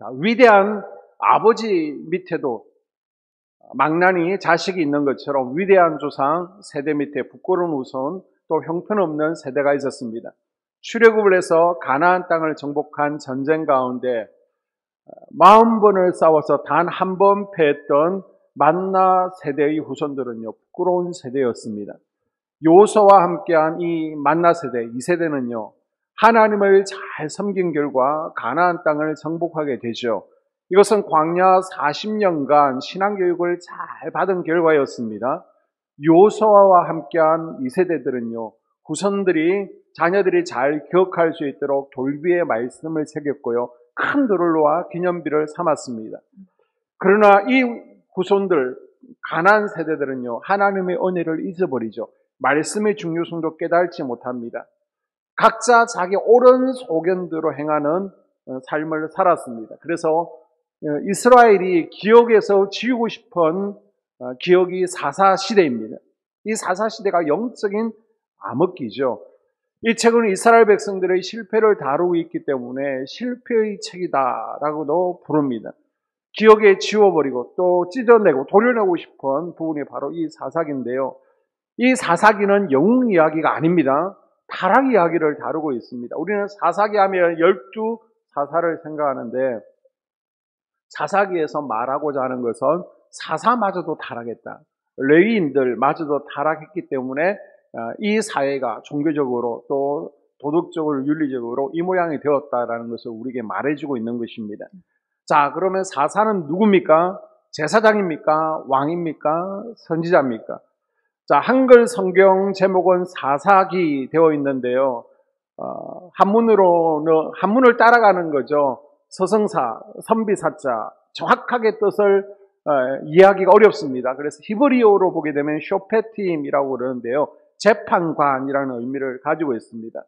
자, 위대한 아버지 밑에도 망나니 자식이 있는 것처럼 위대한 조상 세대 밑에 부끄러운 후손 또 형편없는 세대가 있었습니다. 출애굽을 해서 가나안 땅을 정복한 전쟁 가운데 40번을 싸워서 단 한 번 패했던 만나 세대의 후손들은요, 부끄러운 세대였습니다. 요소와 함께한 이 만나 세대, 이 세대는요, 하나님을 잘 섬긴 결과 가나안 땅을 정복하게 되죠. 이것은 광야 40년간 신앙교육을 잘 받은 결과였습니다. 요소아와 함께한 이 세대들은요, 후손들이, 자녀들이 잘 기억할 수 있도록 돌비의 말씀을 새겼고요, 큰 도를로와 기념비를 삼았습니다. 그러나 이 후손들, 가나안 세대들은요, 하나님의 은혜를 잊어버리죠. 말씀의 중요성도 깨달지 못합니다. 각자 자기 옳은 소견대로 행하는 삶을 살았습니다. 그래서 이스라엘이 기억에서 지우고 싶은 기억이 사사시대입니다. 이 사사시대가 영적인 암흑기죠. 이 책은 이스라엘 백성들의 실패를 다루고 있기 때문에 실패의 책이다라고도 부릅니다. 기억에 지워버리고 또 찢어내고 도려내고 싶은 부분이 바로 이 사사기인데요. 이 사사기는 영웅 이야기가 아닙니다. 타락 이야기를 다루고 있습니다. 우리는 사사기 하면 12사사를 생각하는데 사사기에서 말하고자 하는 것은 사사마저도 타락했다. 레위인들마저도 타락했기 때문에 이 사회가 종교적으로 또 도덕적으로 윤리적으로 이 모양이 되었다라는 것을 우리에게 말해주고 있는 것입니다. 자, 그러면 사사는 누굽니까? 제사장입니까? 왕입니까? 선지자입니까? 자, 한글 성경 제목은 사사기 되어 있는데요. 한문을 따라가는 거죠. 서성사, 선비사자, 정확하게 뜻을 이해하기가 어렵습니다. 그래서 히브리어로 보게 되면 쇼페팀이라고 그러는데요. 재판관이라는 의미를 가지고 있습니다.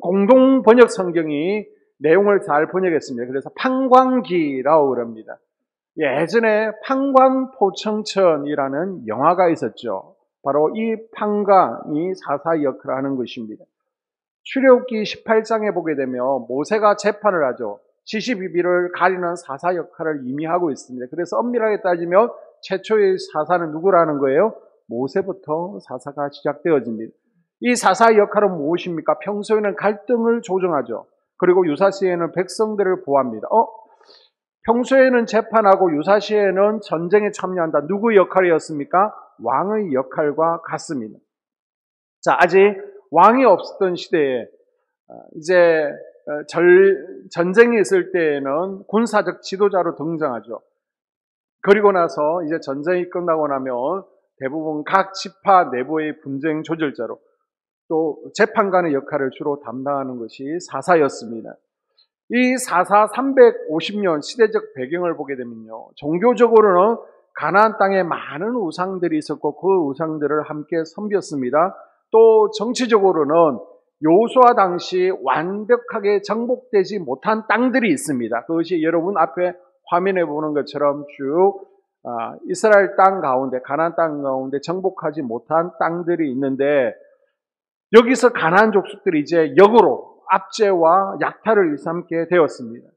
공동 번역 성경이 내용을 잘 번역했습니다. 그래서 판관기라고 그럽니다. 예전에 판관포청천이라는 영화가 있었죠. 바로 이 판관이 사사의 역할을 하는 것입니다. 출애굽기 18장에 보게 되면 모세가 재판을 하죠. 시시비비를 가리는 사사 역할을 이미 하고 있습니다. 그래서 엄밀하게 따지면 최초의 사사는 누구라는 거예요? 모세부터 사사가 시작되어집니다. 이 사사의 역할은 무엇입니까? 평소에는 갈등을 조정하죠. 그리고 유사시에는 백성들을 보호합니다. 평소에는 재판하고 유사시에는 전쟁에 참여한다. 누구의 역할이었습니까? 왕의 역할과 같습니다. 자, 아직 왕이 없었던 시대에 이제 전쟁이 있을 때에는 군사적 지도자로 등장하죠. 그리고 나서 이제 전쟁이 끝나고 나면 대부분 각 지파 내부의 분쟁 조절자로 또 재판관의 역할을 주로 담당하는 것이 사사였습니다. 이 사사 350년 시대적 배경을 보게 되면요, 종교적으로는 가나안 땅에 많은 우상들이 있었고 그 우상들을 함께 섬겼습니다. 또 정치적으로는 요수아 당시 완벽하게 정복되지 못한 땅들이 있습니다. 그것이 여러분 앞에 화면에 보는 것처럼 쭉 이스라엘 땅 가운데, 가나안 땅 가운데 정복하지 못한 땅들이 있는데, 여기서 가나안 족속들이 이제 역으로 압제와 약탈을 일삼게 되었습니다.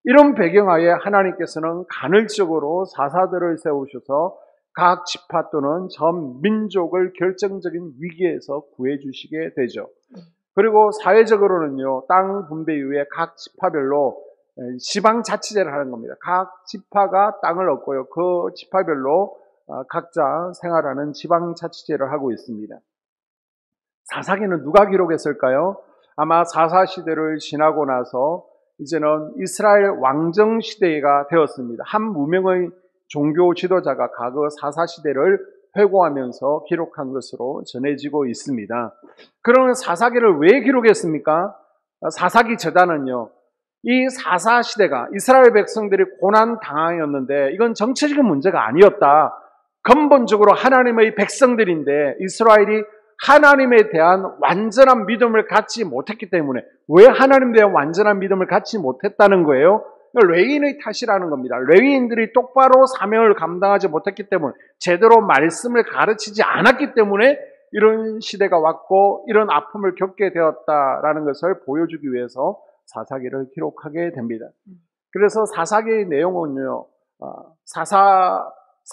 이런 배경하에 하나님께서는 간헐적으로 사사들을 세우셔서 각 지파 또는 전 민족을 결정적인 위기에서 구해주시게 되죠. 그리고 사회적으로는요, 땅 분배 이후에 각 지파별로 지방자치제를 하는 겁니다. 각 지파가 땅을 얻고요, 그 지파별로 각자 생활하는 지방자치제를 하고 있습니다. 사사기는 누가 기록했을까요? 아마 사사시대를 지나고 나서 이제는 이스라엘 왕정시대가 되었습니다. 한 무명의 종교 지도자가 과거 사사시대를 회고하면서 기록한 것으로 전해지고 있습니다. 그러면 사사기를 왜 기록했습니까? 사사기 저자는요, 이 사사시대가 이스라엘 백성들이 고난당하였는데 이건 정치적인 문제가 아니었다. 근본적으로 하나님의 백성들인데 이스라엘이 하나님에 대한 완전한 믿음을 갖지 못했기 때문에, 왜 하나님에 대한 완전한 믿음을 갖지 못했다는 거예요? 레위인의 탓이라는 겁니다. 레위인들이 똑바로 사명을 감당하지 못했기 때문에, 제대로 말씀을 가르치지 않았기 때문에 이런 시대가 왔고 이런 아픔을 겪게 되었다라는 것을 보여주기 위해서 사사기를 기록하게 됩니다. 그래서 사사기의 내용은요,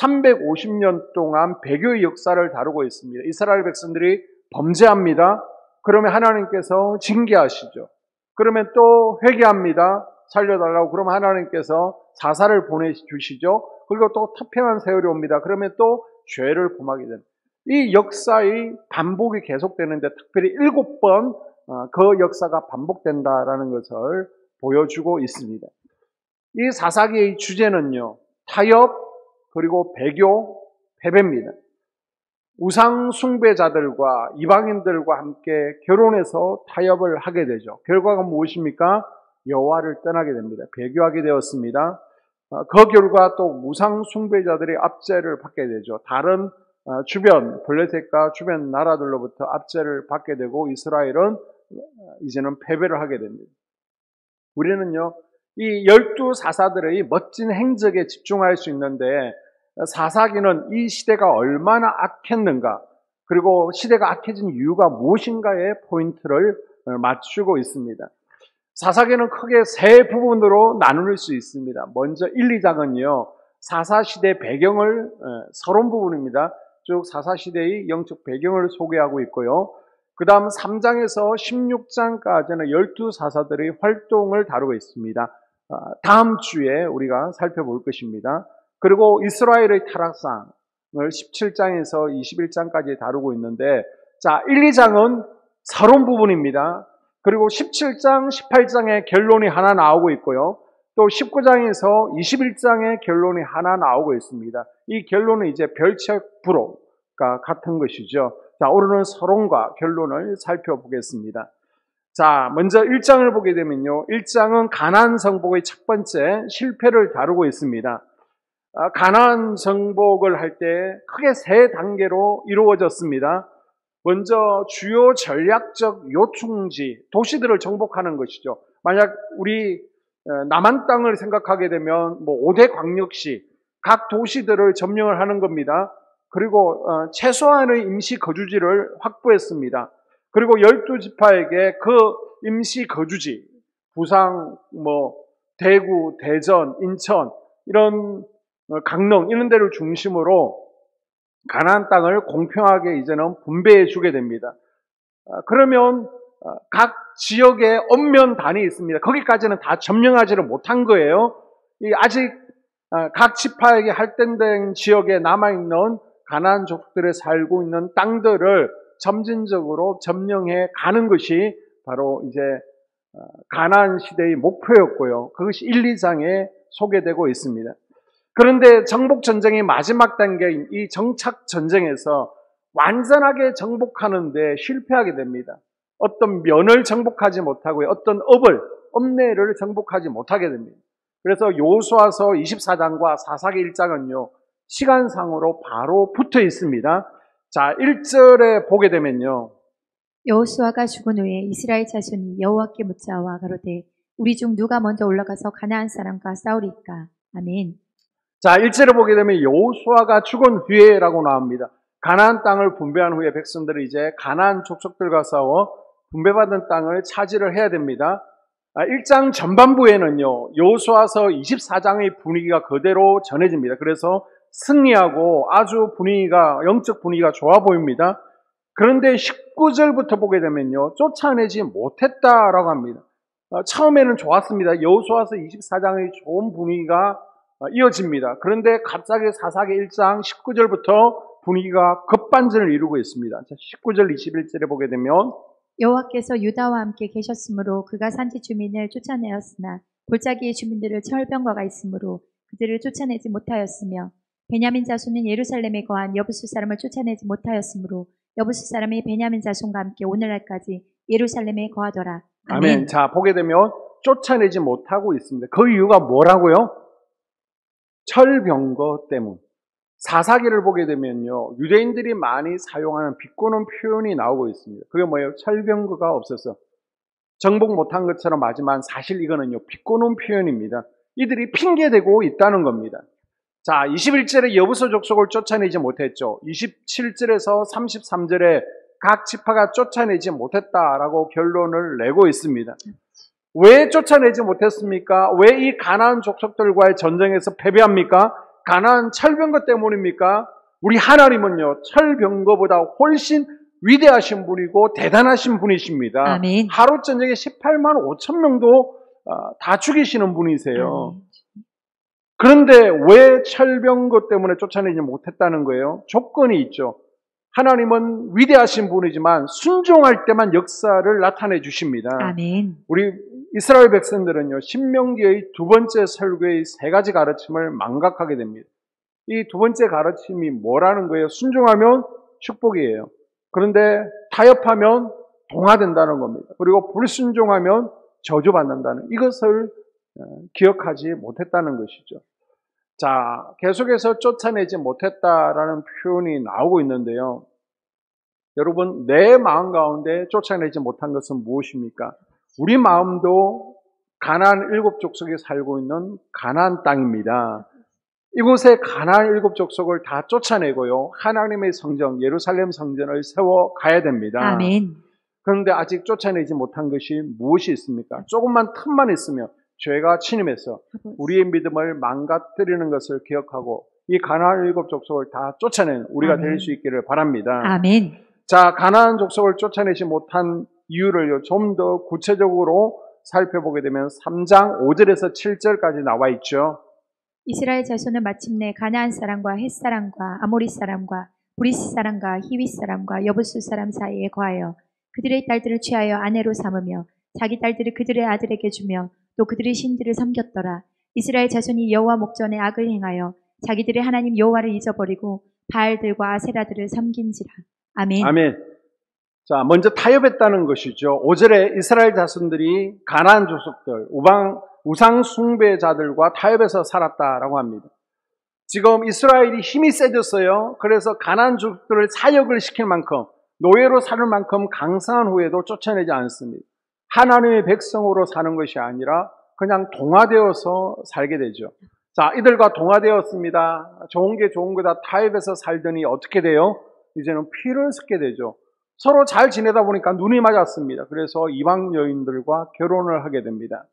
350년 동안 배교의 역사를 다루고 있습니다. 이스라엘 백성들이 범죄합니다. 그러면 하나님께서 징계하시죠. 그러면 또 회개합니다. 살려달라고. 그러면 하나님께서 사사를 보내주시죠. 그리고 또 태평한 세월이 옵니다. 그러면 또 죄를 범하게 됩니다. 이 역사의 반복이 계속되는데 특별히 7번 그 역사가 반복된다라는 것을 보여주고 있습니다. 이 사사기의 주제는요, 타협, 그리고 배교, 패배입니다. 우상 숭배자들과 이방인들과 함께 결혼해서 타협을 하게 되죠. 결과가 무엇입니까? 여호와를 떠나게 됩니다. 배교하게 되었습니다. 그 결과 또 우상 숭배자들이 압제를 받게 되죠. 다른 주변 블레셋과 주변 나라들로부터 압제를 받게 되고 이스라엘은 이제는 패배를 하게 됩니다. 우리는요, 이 12사사들의 멋진 행적에 집중할 수 있는데 사사기는 이 시대가 얼마나 악했는가, 그리고 시대가 악해진 이유가 무엇인가에 포인트를 맞추고 있습니다. 사사기는 크게 세 부분으로 나눌 수 있습니다. 먼저 1, 2장은요, 사사시대 배경을, 서론 부분입니다. 쭉 사사시대의 영적 배경을 소개하고 있고요. 그 다음 3장에서 16장까지는 12사사들의 활동을 다루고 있습니다. 다음 주에 우리가 살펴볼 것입니다. 그리고 이스라엘의 타락상을 17장에서 21장까지 다루고 있는데, 자, 1, 2장은 서론 부분입니다. 그리고 17장, 18장의 결론이 하나 나오고 있고요. 또 19장에서 21장의 결론이 하나 나오고 있습니다. 이 결론은 이제 별책부로가 같은 것이죠. 자, 오늘은 서론과 결론을 살펴보겠습니다. 자, 먼저 1장을 보게 되면요, 1장은 가나안 정복의 첫 번째 실패를 다루고 있습니다. 가나안 정복을 할 때 크게 세 단계로 이루어졌습니다. 먼저 주요 전략적 요충지, 도시들을 정복하는 것이죠. 만약 우리 남한 땅을 생각하게 되면 5대 광역시, 각 도시들을 점령을 하는 겁니다. 그리고 최소한의 임시 거주지를 확보했습니다. 그리고 12지파에게 그 임시 거주지, 부산, 대구, 대전, 인천, 이런 강릉, 이런 데를 중심으로 가나안 땅을 공평하게 이제는 분배해 주게 됩니다. 그러면 각 지역에 언면단이 있습니다. 거기까지는 다 점령하지를 못한 거예요. 아직 각 지파에게 할당된 지역에 남아있는 가나안 족들에 살고 있는 땅들을 점진적으로 점령해 가는 것이 바로 이제 가나안 시대의 목표였고요. 그것이 1, 2장에 소개되고 있습니다. 그런데 정복전쟁의 마지막 단계인 이 정착전쟁에서 완전하게 정복하는데 실패하게 됩니다. 어떤 면을 정복하지 못하고요, 어떤 업내를 정복하지 못하게 됩니다. 그래서 여호수아서 24장과 사사기 1장은요, 시간상으로 바로 붙어 있습니다. 자, 1절에 보게 되면요, 여호수아가 죽은 후에 이스라엘 자손이 여호와께 묻자와 가로되 우리 중 누가 먼저 올라가서 가나안 사람과 싸우리까? 아멘. 자, 1절에 보게 되면 여호수아가 죽은 후에라고 나옵니다. 가나안 땅을 분배한 후에 백성들이 이제 가나안 족속들과 싸워 분배받은 땅을 차지를 해야 됩니다. 1장 전반부에는요, 여호수아서 24장의 분위기가 그대로 전해집니다. 그래서 승리하고 아주 영적 분위기가 좋아 보입니다. 그런데 19절부터 보게 되면요, 쫓아내지 못했다라고 합니다. 처음에는 좋았습니다. 여호수아서 24장의 좋은 분위기가 이어집니다. 그런데 갑자기 사사기 1장 19절부터 분위기가 급반전을 이루고 있습니다. 19절 21절에 보게 되면 여호와께서 유다와 함께 계셨으므로 그가 산지 주민을 쫓아내었으나 골짜기의 주민들을 철병거가 있으므로 그들을 쫓아내지 못하였으며 베냐민 자손은 예루살렘에 거한 여부수 사람을 쫓아내지 못하였으므로 여부수 사람이 베냐민 자손과 함께 오늘날까지 예루살렘에 거하더라. 아멘. 자, 보게 되면 쫓아내지 못하고 있습니다. 그 이유가 뭐라고요? 철병거 때문. 사사기를 보게 되면요, 유대인들이 많이 사용하는 비꼬는 표현이 나오고 있습니다. 그게 뭐예요? 철병거가 없어서 정복 못한 것처럼 하지만 사실 이거는요, 비꼬는 표현입니다. 이들이 핑계대고 있다는 겁니다. 자, 21절에 여부수 족속을 쫓아내지 못했죠. 27절에서 33절에 각 지파가 쫓아내지 못했다라고 결론을 내고 있습니다. 왜 쫓아내지 못했습니까? 왜 이 가나안 족속들과의 전쟁에서 패배합니까? 가나안 철병거 때문입니까? 우리 하나님은요, 철병거보다 훨씬 위대하신 분이고 대단하신 분이십니다. 아멘. 하루 전쟁에 18만 5천 명도 다 죽이시는 분이세요. 아멘. 그런데 왜 철병거 때문에 쫓아내지 못했다는 거예요? 조건이 있죠. 하나님은 위대하신 분이지만 순종할 때만 역사를 나타내 주십니다. 아멘. 우리 이스라엘 백성들은요, 신명기의 두 번째 설교의 세 가지 가르침을 망각하게 됩니다. 이 두 번째 가르침이 뭐라는 거예요? 순종하면 축복이에요. 그런데 타협하면 동화된다는 겁니다. 그리고 불순종하면 저주받는다는, 이것을 기억하지 못했다는 것이죠. 자, 계속해서 쫓아내지 못했다라는 표현이 나오고 있는데요. 여러분, 내 마음 가운데 쫓아내지 못한 것은 무엇입니까? 우리 마음도 가나안 일곱 족속에 살고 있는 가나안 땅입니다. 이곳에 가나안 일곱 족속을 다 쫓아내고요, 하나님의 성전, 예루살렘 성전을 세워 가야 됩니다. 아멘. 그런데 아직 쫓아내지 못한 것이 무엇이 있습니까? 조금만 틈만 있으면 죄가 침입해서 우리의 믿음을 망가뜨리는 것을 기억하고 이 가나안 일곱 족속을 다 쫓아내는 우리가 될 수 있기를 바랍니다. 아멘. 자, 가나안 족속을 쫓아내지 못한 이유를 좀 더 구체적으로 살펴보게 되면 3장 5절에서 7절까지 나와 있죠. 이스라엘 자손은 마침내 가나안 사람과 헷 사람과 아모리 사람과 브리스 사람과 히윗 사람과 여부수 사람 사이에 거하여 그들의 딸들을 취하여 아내로 삼으며 자기 딸들을 그들의 아들에게 주며 또 그들의 신들을 섬겼더라. 이스라엘 자손이 여호와 목전에 악을 행하여 자기들의 하나님 여호와를 잊어버리고 바알들과 아세라들을 섬긴지라. 아멘. 아멘. 자, 먼저 타협했다는 것이죠. 5절에 이스라엘 자손들이 가나안 족속들, 우상 숭배자들과 타협해서 살았다라고 합니다. 지금 이스라엘이 힘이 세졌어요. 그래서 가나안 족속들을 사역을 시킬 만큼, 노예로 사는 만큼 강성한 후에도 쫓아내지 않습니다. 하나님의 백성으로 사는 것이 아니라 그냥 동화되어서 살게 되죠. 자, 이들과 동화되었습니다. 좋은 게 좋은 거다 타협해서 살더니 어떻게 돼요? 이제는 피를 섞게 되죠. 서로 잘 지내다 보니까 눈이 맞았습니다. 그래서 이방 여인들과 결혼을 하게 됩니다.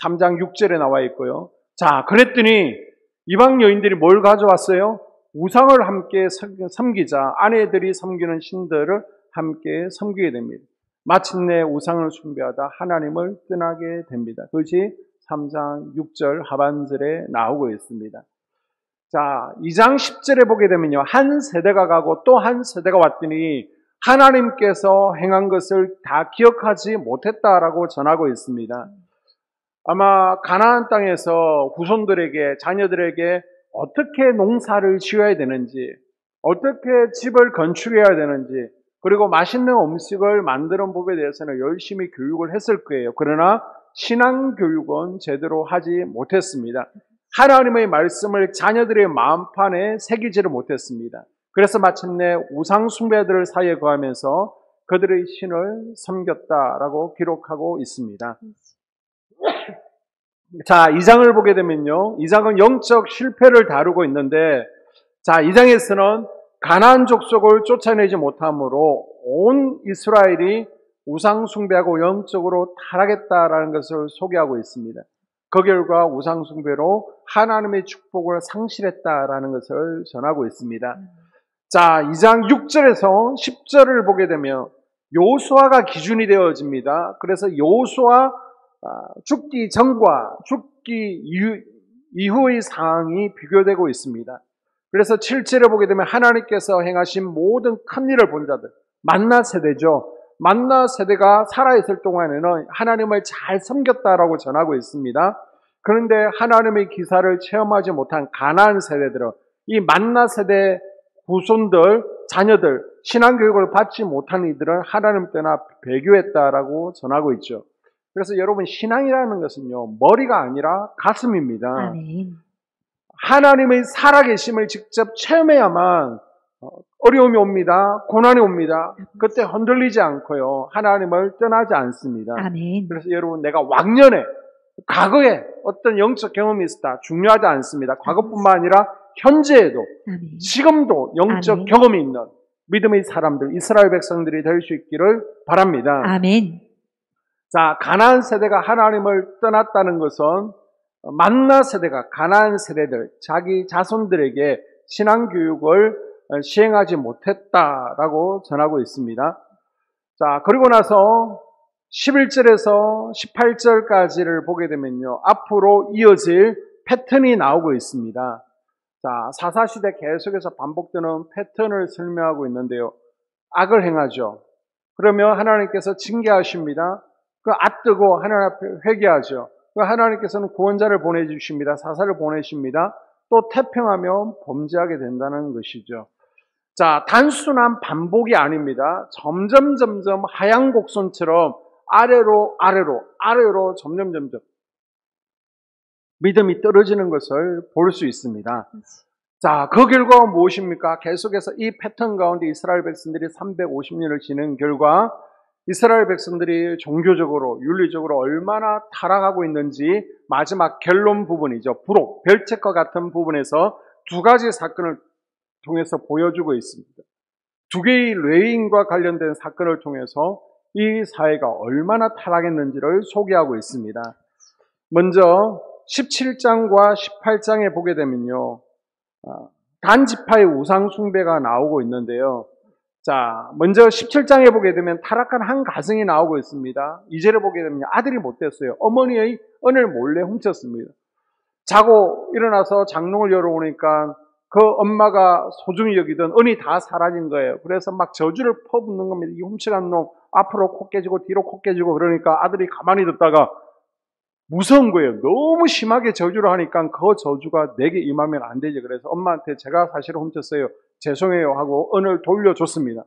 3장 6절에 나와 있고요. 자, 그랬더니 이방 여인들이 뭘 가져왔어요? 우상을 함께 섬기자. 아내들이 섬기는 신들을 함께 섬기게 됩니다. 마침내 우상을 숭배하다 하나님을 떠나게 됩니다. 그것이 3장 6절 하반절에 나오고 있습니다. 자, 2장 10절에 보게 되면요, 한 세대가 가고 또 한 세대가 왔더니 하나님께서 행한 것을 다 기억하지 못했다라고 전하고 있습니다. 아마 가나안 땅에서 후손들에게, 자녀들에게 어떻게 농사를 지어야 되는지, 어떻게 집을 건축해야 되는지, 그리고 맛있는 음식을 만드는 법에 대해서는 열심히 교육을 했을 거예요. 그러나 신앙 교육은 제대로 하지 못했습니다. 하나님의 말씀을 자녀들의 마음판에 새기지를 못했습니다. 그래서 마침내 우상 숭배들을 사이에 거하면서 그들의 신을 섬겼다라고 기록하고 있습니다. 자, 2장을 보게 되면요, 2장은 영적 실패를 다루고 있는데, 자, 2장에서는 가나안 족속을 쫓아내지 못함으로 온 이스라엘이 우상 숭배하고 영적으로 타락했다라는 것을 소개하고 있습니다. 그 결과 우상 숭배로 하나님의 축복을 상실했다라는 것을 전하고 있습니다. 자, 2장 6절에서 10절을 보게 되면 여호수아가 기준이 되어집니다. 그래서 여호수아 죽기 전과 죽기 이후의 상황이 비교되고 있습니다. 그래서 7절에 보게 되면 하나님께서 행하신 모든 큰 일을 본 자들, 만나 세대죠. 만나 세대가 살아있을 동안에는 하나님을 잘 섬겼다라고 전하고 있습니다. 그런데 하나님의 기사를 체험하지 못한 가나안 세대들은 이 만나 세대 후손들, 자녀들, 신앙교육을 받지 못한 이들은 하나님 떠나 배교했다라고 전하고 있죠. 그래서 여러분, 신앙이라는 것은요, 머리가 아니라 가슴입니다. 아멘. 하나님의 살아계심을 직접 체험해야만 어려움이 옵니다. 고난이 옵니다. 그때 흔들리지 않고요, 하나님을 떠나지 않습니다. 아멘. 그래서 여러분, 내가 왕년에, 과거에 어떤 영적 경험이 있었다, 중요하지 않습니다. 과거뿐만 아니라 현재에도, 아멘. 지금도 영적 아멘. 경험이 있는 믿음의 사람들, 이스라엘 백성들이 될 수 있기를 바랍니다. 아멘. 자, 가나안 세대가 하나님을 떠났다는 것은 만나 세대가 가나안 세대들, 자기 자손들에게 신앙교육을 시행하지 못했다라고 전하고 있습니다. 자, 그리고 나서 11절에서 18절까지를 보게 되면요, 앞으로 이어질 패턴이 나오고 있습니다. 자, 사사시대 계속해서 반복되는 패턴을 설명하고 있는데요. 악을 행하죠. 그러면 하나님께서 징계하십니다. 그 앗뜨고 하나님 앞에 회개하죠. 그 하나님께서는 구원자를 보내주십니다. 사사를 보내십니다. 또 태평하면 범죄하게 된다는 것이죠. 자, 단순한 반복이 아닙니다. 점점 하얀 곡선처럼 아래로 점점 믿음이 떨어지는 것을 볼 수 있습니다. 자, 그 결과가 무엇입니까? 계속해서 이 패턴 가운데 이스라엘 백성들이 350년을 지낸 결과 이스라엘 백성들이 종교적으로, 윤리적으로 얼마나 타락하고 있는지 마지막 결론 부분이죠. 부록, 별책과 같은 부분에서 두 가지 사건을 통해서 보여주고 있습니다. 두 개의 레위인과 관련된 사건을 통해서 이 사회가 얼마나 타락했는지를 소개하고 있습니다. 먼저 17장과 18장에 보게 되면요, 단지파의 우상 숭배가 나오고 있는데요. 자, 먼저 17장에 보게 되면 타락한 한 가정이 나오고 있습니다. 2절에 보게 되면 아들이 못 됐어요. 어머니의 은을 몰래 훔쳤습니다. 자고 일어나서 장롱을 열어보니까 그 엄마가 소중히 여기던 은이 다 사라진 거예요. 그래서 막 저주를 퍼붓는 겁니다. 이 훔쳐간 놈 앞으로 코 깨지고 뒤로 코 깨지고. 그러니까 아들이 가만히 듣다가 무서운 거예요. 너무 심하게 저주를 하니까 그 저주가 내게 임하면 안 되지. 그래서 엄마한테 제가 사실은 훔쳤어요, 죄송해요 하고 은을 돌려줬습니다.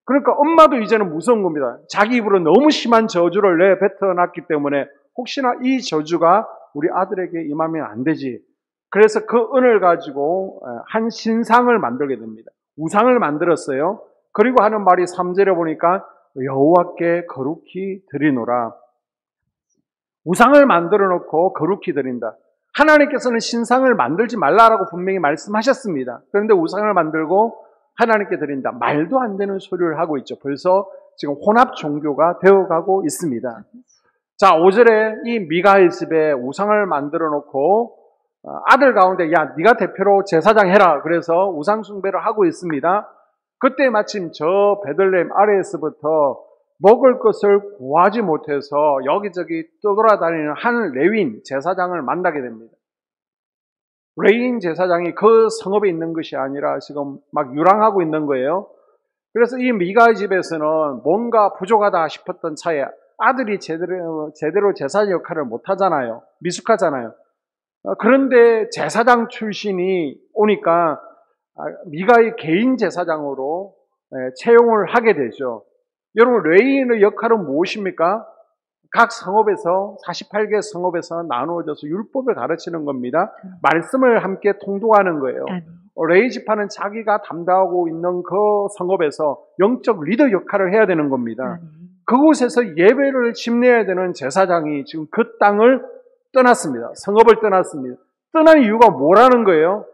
그러니까 엄마도 이제는 무서운 겁니다. 자기 입으로 너무 심한 저주를 내뱉어놨기 때문에 혹시나 이 저주가 우리 아들에게 임하면 안 되지. 그래서 그 은을 가지고 한 신상을 만들게 됩니다. 우상을 만들었어요. 그리고 하는 말이 3절에 보니까 여호와께 거룩히 드리노라. 우상을 만들어 놓고 거룩히 드린다. 하나님께서는 신상을 만들지 말라라고 분명히 말씀하셨습니다. 그런데 우상을 만들고 하나님께 드린다. 말도 안 되는 소리를 하고 있죠. 벌써 지금 혼합 종교가 되어가고 있습니다. 자, 5절에 이 미가의 집에 우상을 만들어 놓고 아들 가운데 야, 네가 대표로 제사장 해라. 그래서 우상 숭배를 하고 있습니다. 그때 마침 저 베들레헴 아래에서부터 먹을 것을 구하지 못해서 여기저기 떠돌아다니는 한 레위인 제사장을 만나게 됩니다. 레위인 제사장이 그 성읍에 있는 것이 아니라 지금 막 유랑하고 있는 거예요. 그래서 이 미가의 집에서는 뭔가 부족하다 싶었던 차에 아들이 제대로 제사장 역할을 못하잖아요. 미숙하잖아요. 그런데 제사장 출신이 오니까 미가의 개인 제사장으로 채용을 하게 되죠. 여러분, 레위인의 역할은 무엇입니까? 각 성읍에서 48개 성읍에서 나누어져서 율법을 가르치는 겁니다. 말씀을 함께 통독하는 거예요. 레위 지파는 자기가 담당하고 있는 그 성읍에서 영적 리더 역할을 해야 되는 겁니다. 그곳에서 예배를 집례해야 되는 제사장이 지금 그 땅을 떠났습니다. 성읍을 떠났습니다. 떠난 이유가 뭐라는 거예요?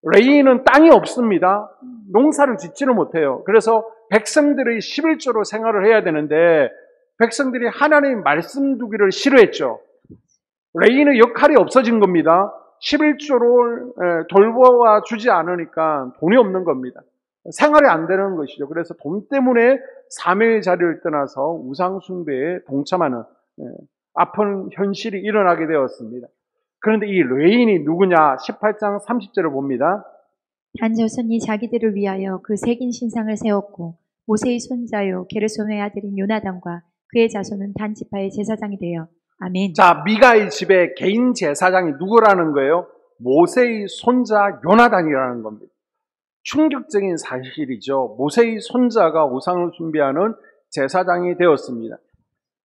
레위인은 땅이 없습니다. 농사를 짓지는 못해요. 그래서 백성들의 11조로 생활을 해야 되는데 백성들이 하나님의 말씀 두기를 싫어했죠. 레위인의 역할이 없어진 겁니다. 11조를 돌보아 주지 않으니까 돈이 없는 겁니다. 생활이 안 되는 것이죠. 그래서 돈 때문에 사명의 자리를 떠나서 우상 숭배에 동참하는 아픈 현실이 일어나게 되었습니다. 그런데 이 레위인이 누구냐? 18장 30절을 봅니다. 단 자손이 자기들을 위하여 그 새긴 신상을 세웠고 모세의 손자요 게르솜의 아들인 요나단과 그의 자손은 단 지파의 제사장이 되어 아멘. 자, 미가의 집에 개인 제사장이 누구라는 거예요? 모세의 손자 요나단이라는 겁니다. 충격적인 사실이죠. 모세의 손자가 우상을 숭배하는 제사장이 되었습니다.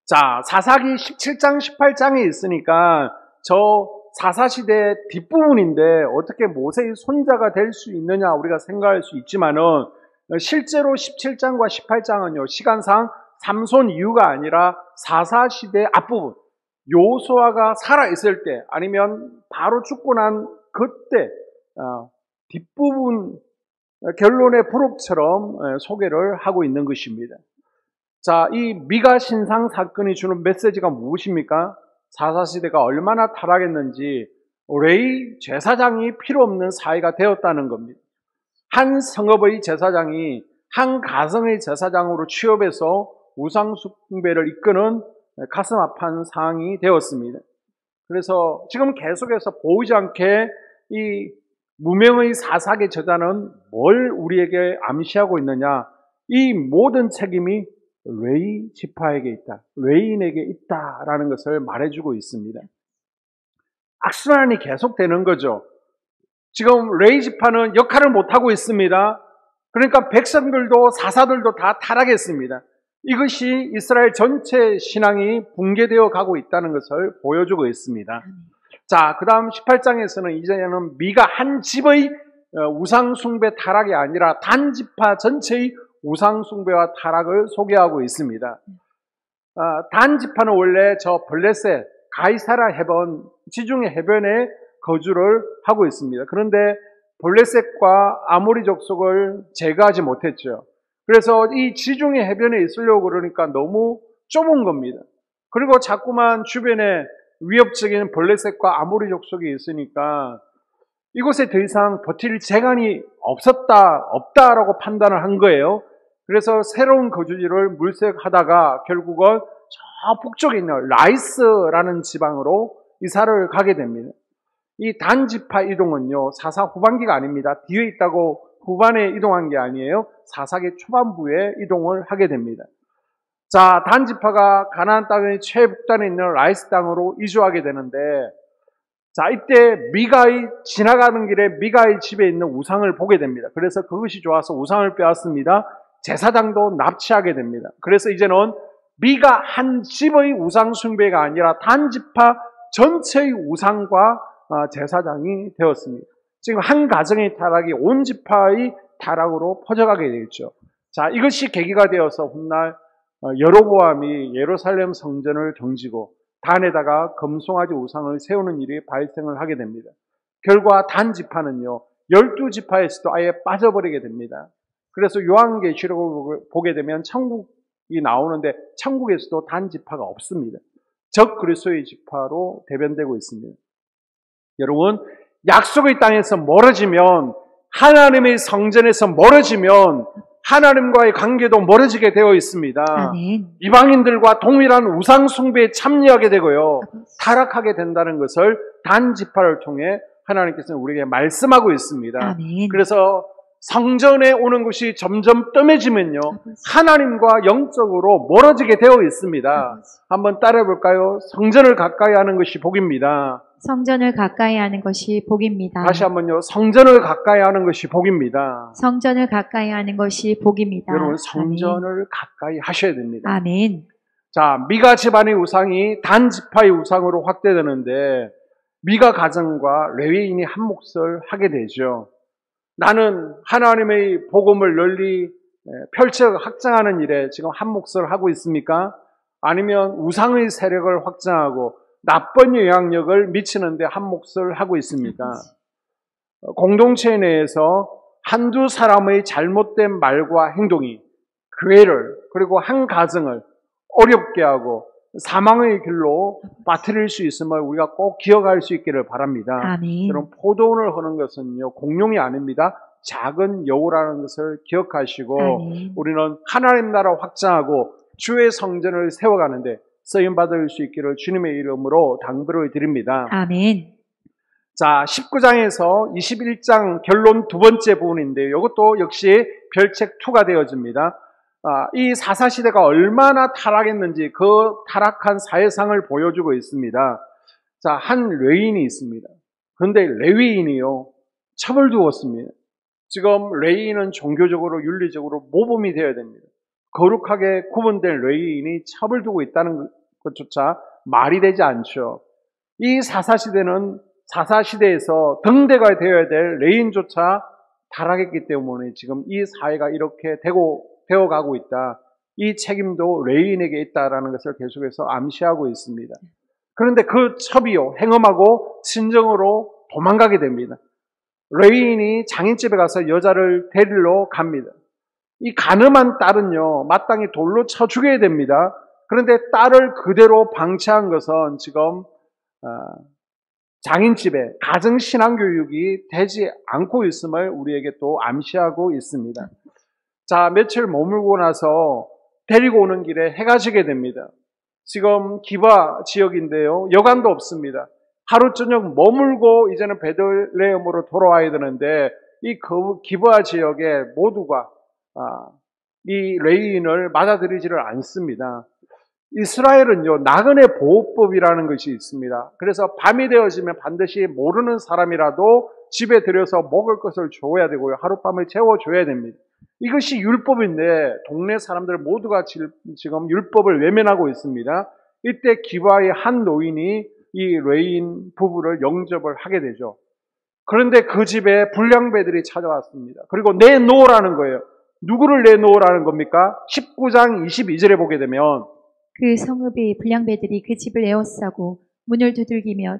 자, 사사기 17장 18장에 있으니까 저 사사시대 뒷부분인데 어떻게 모세의 손자가 될 수 있느냐 우리가 생각할 수 있지만은 실제로 17장과 18장은요, 시간상 삼손 이후가 아니라 사사시대 앞부분, 요수아가 살아있을 때 아니면 바로 죽고 난 그때 뒷부분 결론의 부록처럼 소개를 하고 있는 것입니다. 자, 이 미가 신상 사건이 주는 메시지가 무엇입니까? 사사시대가 얼마나 타락했는지 레위 제사장이 필요 없는 사회가 되었다는 겁니다. 한 성읍의 제사장이 한 가정의 제사장으로 취업해서 우상숭배를 이끄는 가슴 아픈 상황이 되었습니다. 그래서 지금 계속해서 보이지 않게 이 무명의 사사계 저자는 뭘 우리에게 암시하고 있느냐? 이 모든 책임이 레위 지파에게 있다, 레위인에게 있다라는 것을 말해주고 있습니다. 악순환이 계속되는 거죠. 지금 레위 지파는 역할을 못하고 있습니다. 그러니까 백성들도 사사들도 다 타락했습니다. 이것이 이스라엘 전체 신앙이 붕괴되어 가고 있다는 것을 보여주고 있습니다. 자, 그 다음 18장에서는 이제는 미가 한 집의 우상숭배 타락이 아니라 단지파 전체의 우상숭배와 타락을 소개하고 있습니다. 단지파는 원래 저 블레셋, 가이사라 해변, 지중해 해변에 거주를 하고 있습니다. 그런데 블레셋과 아모리 족속을 제거하지 못했죠. 그래서 이 지중해 해변에 있으려고 그러니까 너무 좁은 겁니다. 그리고 자꾸만 주변에 위협적인 블레셋과 아모리 족속이 있으니까 이곳에 더 이상 버틸 재간이 없다라고 판단을 한 거예요. 그래서 새로운 거주지를 물색하다가 결국은 저 북쪽에 있는 라이스라는 지방으로 이사를 가게 됩니다. 이 단지파 이동은요, 사사 후반기가 아닙니다. 뒤에 있다고 후반에 이동한 게 아니에요. 사사기 초반부에 이동을 하게 됩니다. 자, 단지파가 가나안 땅의 최북단에 있는 라이스 땅으로 이주하게 되는데, 자, 이때 미가의 지나가는 길에 미가의 집에 있는 우상을 보게 됩니다. 그래서 그것이 좋아서 우상을 빼앗습니다. 제사장도 납치하게 됩니다. 그래서 이제는 미가 한 집의 우상 숭배가 아니라 단지파 전체의 우상과 제사장이 되었습니다. 지금 한 가정의 타락이 온 지파의 타락으로 퍼져가게 되겠죠. 자, 이것이 계기가 되어서 훗날 여로보암이 예루살렘 성전을 정지고 단에다가 금송아지 우상을 세우는 일이 발생을 하게 됩니다. 결과 단 지파는요, 12지파에서도 아예 빠져버리게 됩니다. 그래서 요한계시록을 보게 되면 천국이 나오는데 천국에서도 단 지파가 없습니다. 적 그리스도의 지파로 대변되고 있습니다. 여러분, 약속의 땅에서 멀어지면, 하나님의 성전에서 멀어지면 하나님과의 관계도 멀어지게 되어 있습니다. 아멘. 이방인들과 동일한 우상 숭배에 참여하게 되고요, 타락하게 된다는 것을 단 지파를 통해 하나님께서는 우리에게 말씀하고 있습니다. 아멘. 그래서 성전에 오는 것이 점점 뜸해지면요, 하나님과 영적으로 멀어지게 되어 있습니다. 한번 따라해 볼까요? 성전을 가까이 하는 것이 복입니다. 성전을 가까이 하는 것이 복입니다. 다시 한번요. 성전을 가까이 하는 것이 복입니다. 성전을 가까이 하는 것이 복입니다. 여러분, 성전을 가까이 하셔야 됩니다. 아멘. 자, 미가 집안의 우상이 단 지파의 우상으로 확대되는데 미가 가정과 레위인이 한 몫을 하게 되죠. 나는 하나님의 복음을 널리 펼쳐 확장하는 일에 지금 한 몫을 하고 있습니까? 아니면 우상의 세력을 확장하고 나쁜 영향력을 미치는데 한 몫을 하고 있습니까? 공동체 내에서 한두 사람의 잘못된 말과 행동이 교회를, 그리고 한 가정을 어렵게 하고 사망의 길로 빠뜨릴 수 있음을 우리가 꼭 기억할 수 있기를 바랍니다. 아멘. 여러분, 포도원을 하는 것은요, 공룡이 아닙니다. 작은 여우라는 것을 기억하시고, 아멘. 우리는 하나님 나라 확장하고 주의 성전을 세워가는데 쓰임받을 수 있기를 주님의 이름으로 당부를 드립니다. 아멘. 자, 19장에서 21장 결론 두 번째 부분인데요, 이것도 역시 별책 2가 되어집니다. 이 사사시대가 얼마나 타락했는지 그 타락한 사회상을 보여주고 있습니다. 자, 한 레위인이 있습니다. 그런데 레위인이요, 처벌두었습니다. 지금 레위인은 종교적으로 윤리적으로 모범이 되어야 됩니다. 거룩하게 구분된 레위인이 처벌두고 있다는 것조차 말이 되지 않죠. 이 사사시대에서 등대가 되어야 될 레위인조차 타락했기 때문에 지금 이 사회가 이렇게 되어가고 있다. 이 책임도 레위인에게 있다라는 것을 계속해서 암시하고 있습니다. 그런데 그 첩이요, 행음하고 친정으로 도망가게 됩니다. 레위인이 장인집에 가서 여자를 데리러 갑니다. 이 가늠한 딸은요, 마땅히 돌로 쳐 죽여야 됩니다. 그런데 딸을 그대로 방치한 것은 지금 장인집에 가정신앙교육이 되지 않고 있음을 우리에게 또 암시하고 있습니다. 자, 며칠 머물고 나서 데리고 오는 길에 해가 지게 됩니다. 지금 기바 지역인데요, 여관도 없습니다. 하루 저녁 머물고 이제는 베들레헴으로 돌아와야 되는데 이 기바 지역에 모두가 이 레위인을 맞아들이지를 않습니다. 이스라엘은요, 나그네 보호법이라는 것이 있습니다. 그래서 밤이 되어지면 반드시 모르는 사람이라도 집에 들여서 먹을 것을 줘야 되고요, 하룻밤을 채워줘야 됩니다. 이것이 율법인데 동네 사람들 모두가 지금 율법을 외면하고 있습니다. 이때 기바의 한 노인이 이 레위인 부부를 영접을 하게 되죠. 그런데 그 집에 불량배들이 찾아왔습니다. 그리고 내놓으라는 거예요. 누구를 내놓으라는 겁니까? 19장 22절에 보게 되면 그 성읍의 불량배들이 그 집을 에워싸고 문을 두들기며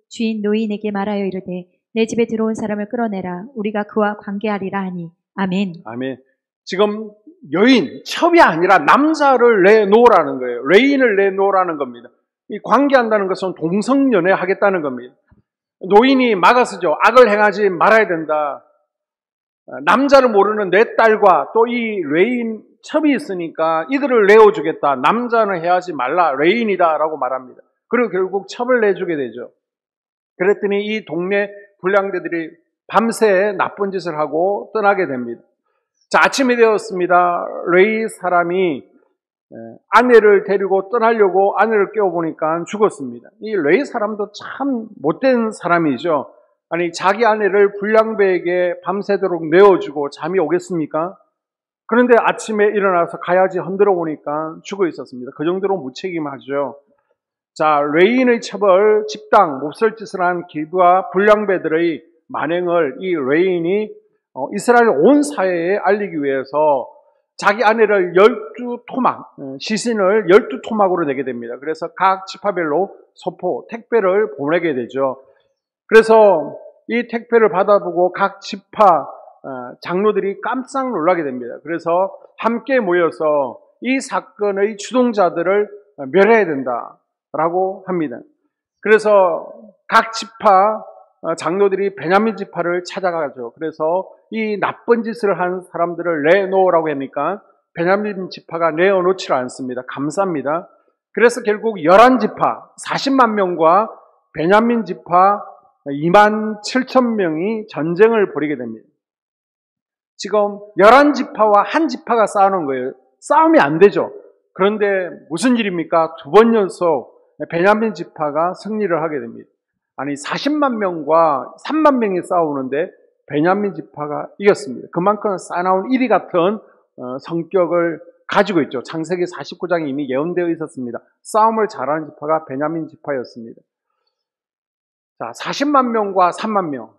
주인 노인에게 말하여 이르되 내 집에 들어온 사람을 끌어내라. 우리가 그와 관계하리라 하니. 아멘. 아멘. 지금 여인, 첩이 아니라 남자를 내놓으라는 거예요. 레인을 내놓으라는 겁니다. 이 관계한다는 것은 동성연애 하겠다는 겁니다. 노인이 막아서죠. 악을 행하지 말아야 된다. 남자를 모르는 내 딸과 또 이 레인 첩이 있으니까 이들을 내어주겠다. 남자는 해하지 말라. 레인이다 라고 말합니다. 그리고 결국 첩을 내주게 되죠. 그랬더니 이 동네 불량배들이 밤새 나쁜 짓을 하고 떠나게 됩니다. 자, 아침이 되었습니다. 레위 사람이 아내를 데리고 떠나려고 아내를 깨워보니까 죽었습니다. 이 레위 사람도 참 못된 사람이죠. 아니, 자기 아내를 불량배에게 밤새도록 내어주고 잠이 오겠습니까? 그런데 아침에 일어나서 가야지 흔들어 보니까 죽어 있었습니다. 그 정도로 무책임하죠. 자, 레인의 처벌, 집당, 몹쓸짓을 한 기브와 불량배들의 만행을 이 레인이 이스라엘 온 사회에 알리기 위해서 자기 아내를 12토막, 시신을 12토막으로 내게 됩니다. 그래서 각 지파별로 소포, 택배를 보내게 되죠. 그래서 이 택배를 받아보고 각 지파 장로들이 깜짝 놀라게 됩니다. 그래서 함께 모여서 이 사건의 주동자들을 멸해야 된다라고 합니다. 그래서 각 지파 장로들이 베냐민 지파를 찾아가죠. 그래서 이 나쁜 짓을 한 사람들을 내놓으라고 하니까 베냐민 지파가 내어놓지를 않습니다. 감사합니다. 그래서 결국 11지파 40만 명과 베냐민 지파 2만 7천 명이 전쟁을 벌이게 됩니다. 지금 11지파와 한 지파가 싸우는 거예요. 싸움이 안 되죠. 그런데 무슨 일입니까? 두 번 연속 베냐민 지파가 승리를 하게 됩니다. 아니, 40만 명과 3만 명이 싸우는데 베냐민 지파가 이겼습니다. 그만큼 사나운 이리 같은 성격을 가지고 있죠. 창세기 49장에 이미 예언되어 있었습니다. 싸움을 잘하는 지파가 베냐민 지파였습니다. 자, 40만 명과 3만 명.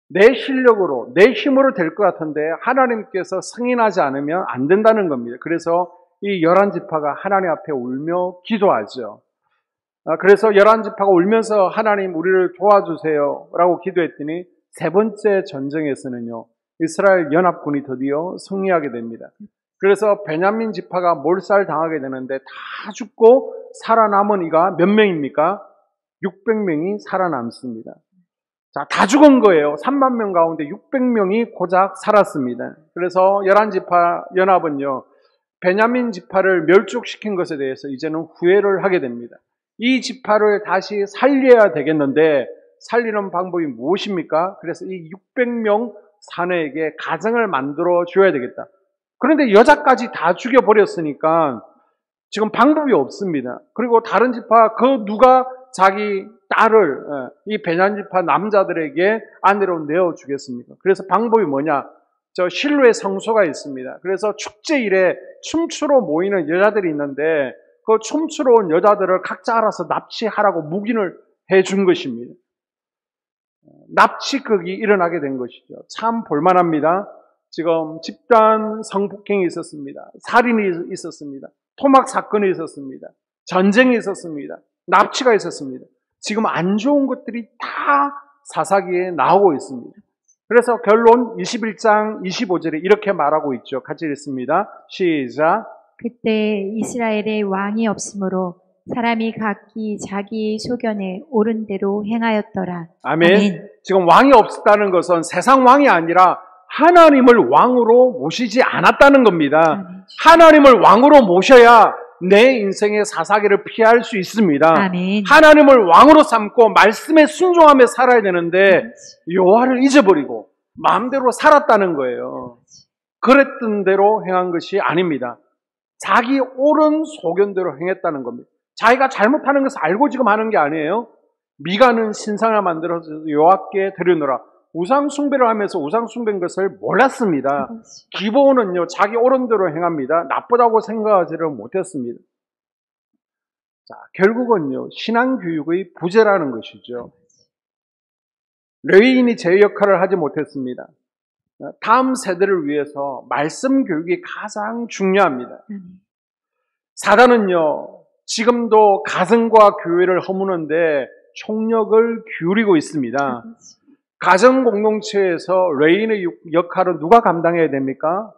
내 실력으로, 내 힘으로 될 것 같은데 하나님께서 승인하지 않으면 안 된다는 겁니다. 그래서 이 11지파가 하나님 앞에 울며 기도하죠. 그래서 11지파가 울면서 하나님 우리를 도와주세요 라고 기도했더니 세 번째 전쟁에서는요, 이스라엘 연합군이 드디어 승리하게 됩니다. 그래서 베냐민 지파가 몰살당하게 되는데 다 죽고 살아남은 이가 몇 명입니까? 600명이 살아남습니다. 자, 다 죽은 거예요. 3만 명 가운데 600명이 고작 살았습니다. 그래서 11지파 연합은요, 베냐민 지파를 멸족시킨 것에 대해서 이제는 후회를 하게 됩니다. 이 지파를 다시 살려야 되겠는데 살리는 방법이 무엇입니까? 그래서 이 600명 사내에게 가정을 만들어 줘야 되겠다. 그런데 여자까지 다 죽여버렸으니까 지금 방법이 없습니다. 그리고 다른 지파 누가 자기 딸을 이 베냐민 지파 남자들에게 아내로 내어주겠습니까? 그래서 방법이 뭐냐? 저 실로의 성소가 있습니다. 그래서 축제일에 춤추러 모이는 여자들이 있는데 그 춤추러 온 여자들을 각자 알아서 납치하라고 묵인을 해준 것입니다. 납치극이 일어나게 된 것이죠. 참 볼만합니다. 지금 집단 성폭행이 있었습니다. 살인이 있었습니다. 토막 사건이 있었습니다. 전쟁이 있었습니다. 납치가 있었습니다. 지금 안 좋은 것들이 다 사사기에 나오고 있습니다. 그래서 결론 21장 25절에 이렇게 말하고 있죠. 같이 읽습니다. 시작. 그때 이스라엘에 왕이 없으므로 사람이 각기 자기 소견에 옳은 대로 행하였더라. 아멘. 지금 왕이 없었다는 것은 세상 왕이 아니라 하나님을 왕으로 모시지 않았다는 겁니다. 아멘. 하나님을 왕으로 모셔야 내 인생의 사사기를 피할 수 있습니다. 아멘. 하나님을 왕으로 삼고 말씀에 순종하며 살아야 되는데 여호와를 잊어버리고 마음대로 살았다는 거예요. 그랬던 대로 행한 것이 아닙니다. 자기 옳은 소견대로 행했다는 겁니다. 자기가 잘못하는 것을 알고 지금 하는 게 아니에요. 미가는 신상을 만들어서 여호와께 드리노라. 우상 숭배를 하면서 우상 숭배인 것을 몰랐습니다. 기본은요, 자기 옳은 대로 행합니다. 나쁘다고 생각하지를 못했습니다. 자, 결국은요, 신앙교육의 부재라는 것이죠. 레위인이 제 역할을 하지 못했습니다. 다음 세대를 위해서 말씀 교육이 가장 중요합니다. 사단은요, 지금도 가정과 교회를 허무는데 총력을 기울이고 있습니다. 가정 공동체에서 레위인의 역할은 누가 감당해야 됩니까?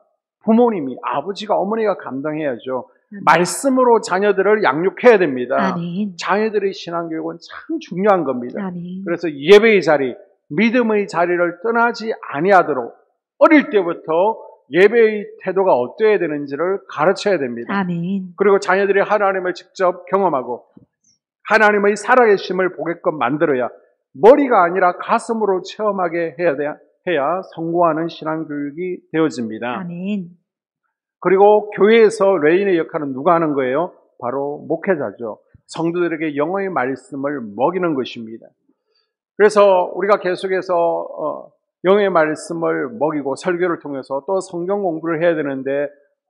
부모님이, 아버지가, 어머니가 감당해야죠. 말씀으로 자녀들을 양육해야 됩니다. 아멘. 자녀들의 신앙교육은 참 중요한 겁니다. 아멘. 그래서 예배의 자리, 믿음의 자리를 떠나지 아니하도록 어릴 때부터 예배의 태도가 어떠해야 되는지를 가르쳐야 됩니다. 아멘. 그리고 자녀들이 하나님을 직접 경험하고 하나님의 살아계심을 보게끔 만들어야 머리가 아니라 가슴으로 체험하게 해야 성공하는 신앙교육이 되어집니다. 아멘. 그리고 교회에서 레위인의 역할은 누가 하는 거예요? 바로 목회자죠. 성도들에게 영어의 말씀을 먹이는 것입니다. 그래서 우리가 계속해서 영어의 말씀을 먹이고 설교를 통해서 또 성경 공부를 해야 되는데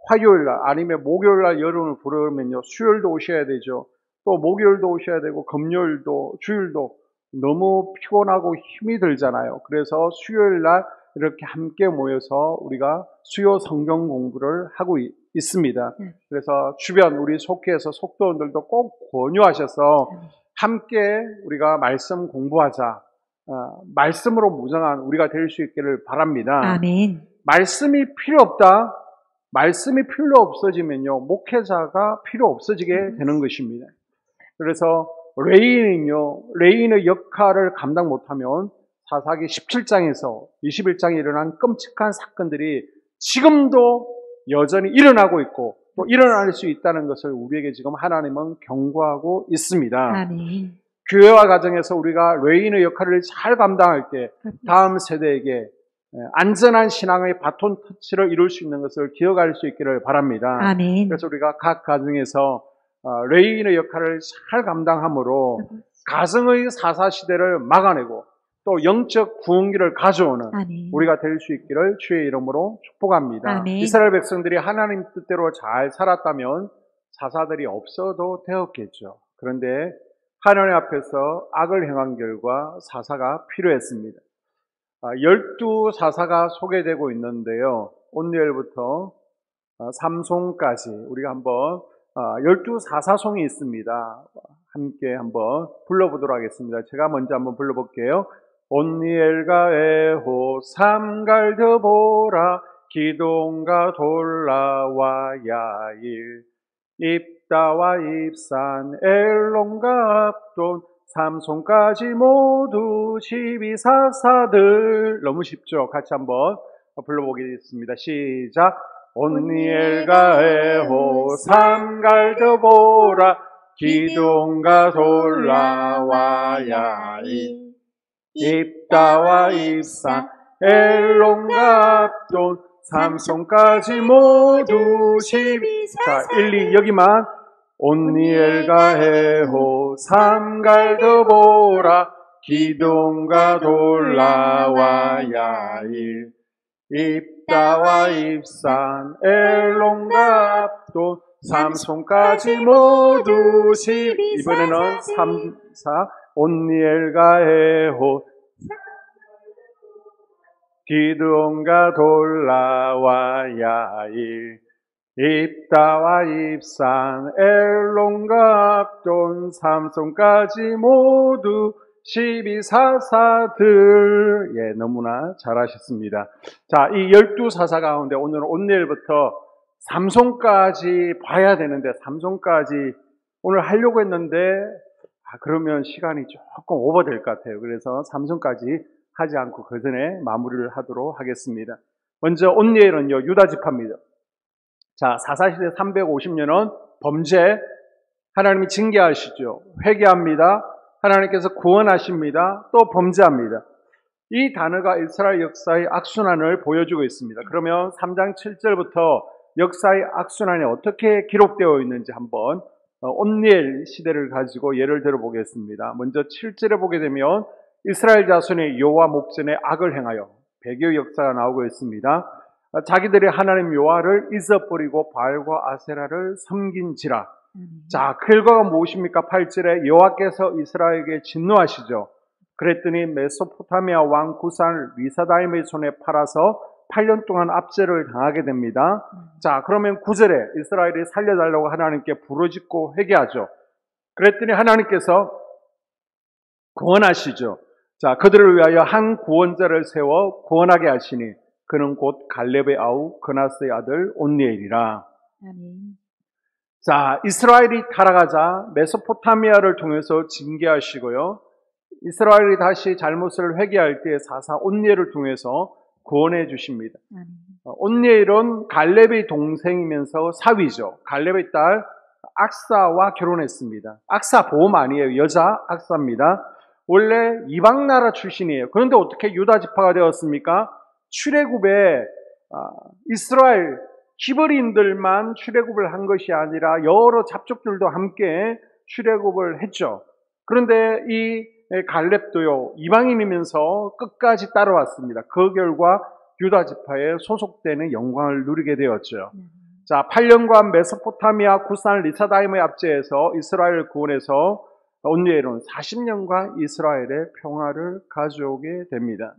화요일날 아니면 목요일날 여러분을 부르면요, 수요일도 오셔야 되죠. 또 목요일도 오셔야 되고 금요일도 주일도 너무 피곤하고 힘이 들잖아요. 그래서 수요일날 이렇게 함께 모여서 우리가 수요 성경 공부를 하고 있습니다. 그래서 주변 우리 속회에서 속도원들도 꼭 권유하셔서 함께 우리가 말씀 공부하자. 말씀으로 무장한 우리가 될 수 있기를 바랍니다. 아멘. 말씀이 필요 없다. 말씀이 필요 없어지면요, 목회자가 필요 없어지게 되는 것입니다. 그래서 레위인의 역할을 감당 못하면 사사기 17장에서 21장에 일어난 끔찍한 사건들이 지금도 여전히 일어나고 있고 또 일어날 수 있다는 것을 우리에게 지금 하나님은 경고하고 있습니다. 아멘. 교회와 가정에서 우리가 레위인의 역할을 잘 감당할 때 다음 세대에게 안전한 신앙의 바톤 터치를 이룰 수 있는 것을 기억할 수 있기를 바랍니다. 아멘. 그래서 우리가 각 가정에서 레위인의 역할을 잘 감당함으로 가정의 사사시대를 막아내고 또 영적 구원기를 가져오는 아멘. 우리가 될 수 있기를 주의 이름으로 축복합니다. 아멘. 이스라엘 백성들이 하나님 뜻대로 잘 살았다면 사사들이 없어도 되었겠죠. 그런데 하나님 앞에서 악을 행한 결과 사사가 필요했습니다. 12사사가 소개되고 있는데요. 오늘부터 삼송까지 우리가 한번 12사사송이 있습니다. 함께 한번 불러보도록 하겠습니다. 제가 먼저 한번 불러볼게요. 온니엘과 에호 삼갈드보라 기동과 돌라와 야일 입다와 입산 엘론과 압돈 삼손까지 모두 12사사들. 너무 쉽죠? 같이 한번 불러보겠습니다. 시작. 온니엘과 에호 삼갈드보라 기동과 돌라와 야일 입다와 입산 엘론과 압돈 삼손까지 모두 12. 자, 1, 2 여기만. 온니엘과 에호 삼갈드보라 기동과 돌라와 야일 입다와 입산 엘론과 압돈 삼손까지 모두 12. 이번에는 3, 4 온니엘과 에호 기드온과 돌라와 야일 입다와 입산 엘론과 압돈 삼손까지 모두 12사사들. 예, 너무나 잘하셨습니다. 자, 이 12사사 가운데 오늘은 온니엘부터 삼손까지 봐야 되는데, 삼손까지 오늘 하려고 했는데, 그러면 시간이 조금 오버될 것 같아요. 그래서 삼손까지 하지 않고 그 전에 마무리를 하도록 하겠습니다. 먼저 온니엘은요, 유다 지파입니다. 자, 사사시대 350년은 범죄, 하나님이 징계하시죠. 회개합니다. 하나님께서 구원하십니다. 또 범죄합니다. 이 단어가 이스라엘 역사의 악순환을 보여주고 있습니다. 그러면 3장 7절부터 역사의 악순환이 어떻게 기록되어 있는지 한번 온니엘 시대를 가지고 예를 들어 보겠습니다. 먼저 7절에 보게 되면 이스라엘 자손이 여호와 목전에 악을 행하여, 배교의 역사가 나오고 있습니다. 자기들이 하나님 여호와를 잊어버리고 바알과 아세라를 섬긴지라. 자, 결과가 무엇입니까? 8절에 여호와께서 이스라엘에게 진노하시죠. 그랬더니 메소포타미아 왕 구산 리사다임의 손에 팔아서 8년 동안 압제를 당하게 됩니다. 자, 그러면 9절에 이스라엘이 살려달라고 하나님께 부르짖고 회개하죠. 그랬더니 하나님께서 구원하시죠. 자, 그들을 위하여 한 구원자를 세워 구원하게 하시니 그는 곧 갈렙의 아우 그나스의 아들 온니엘이라. 자, 이스라엘이 타락하자 메소포타미아를 통해서 징계하시고요. 이스라엘이 다시 잘못을 회개할 때 사사 온니엘을 통해서 구원해 주십니다. 온니엘은 갈렙의 동생이면서 사위죠. 갈렙의 딸 악사와 결혼했습니다. 악사 보험 아니에요. 여자 악사입니다. 원래 이방 나라 출신이에요. 그런데 어떻게 유다 지파가 되었습니까? 출애굽에 이스라엘 히브리인들만 출애굽을 한 것이 아니라 여러 잡족들도 함께 출애굽을 했죠. 그런데 이 갈렙도요, 이방인이면서 끝까지 따라왔습니다. 그 결과 유다 지파에 소속되는 영광을 누리게 되었죠. 자, 8년간 메소포타미아 구산 리사다임의 압제에서 이스라엘을 구원해서 온니엘은 40년간 이스라엘의 평화를 가져오게 됩니다.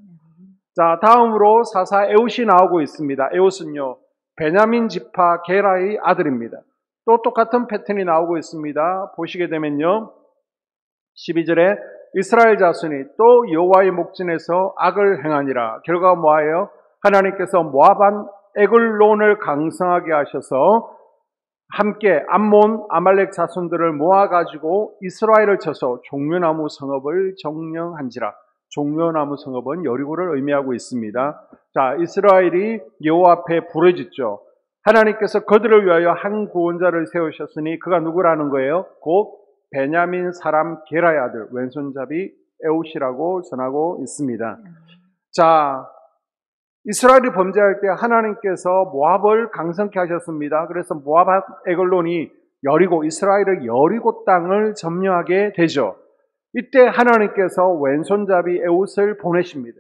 자, 다음으로 사사 에웃이 나오고 있습니다. 에웃은요, 베냐민 지파 게라의 아들입니다. 또 똑같은 패턴이 나오고 있습니다. 보시게 되면요, 12절에 이스라엘 자손이 또 여호와의 목전에서 악을 행하니라. 결과가 뭐예요? 하나님께서 모압한 에글론을 강성하게 하셔서 함께 암몬, 아말렉 자손들을 모아가지고 이스라엘을 쳐서 종려나무 성읍을 점령한지라. 종려나무 성읍은 여리고를 의미하고 있습니다. 자, 이스라엘이 여호와 앞에 부르짖죠. 하나님께서 그들을 위하여 한 구원자를 세우셨으니 그가 누구라는 거예요? 곧 베냐민 사람 게라의 아들 왼손잡이 에웃이라고 전하고 있습니다. 자, 이스라엘이 범죄할 때 하나님께서 모압을 강성케 하셨습니다. 그래서 모압 에글론이 여리고 이스라엘의 여리고 땅을 점령하게 되죠. 이때 하나님께서 왼손잡이 에웃을 보내십니다.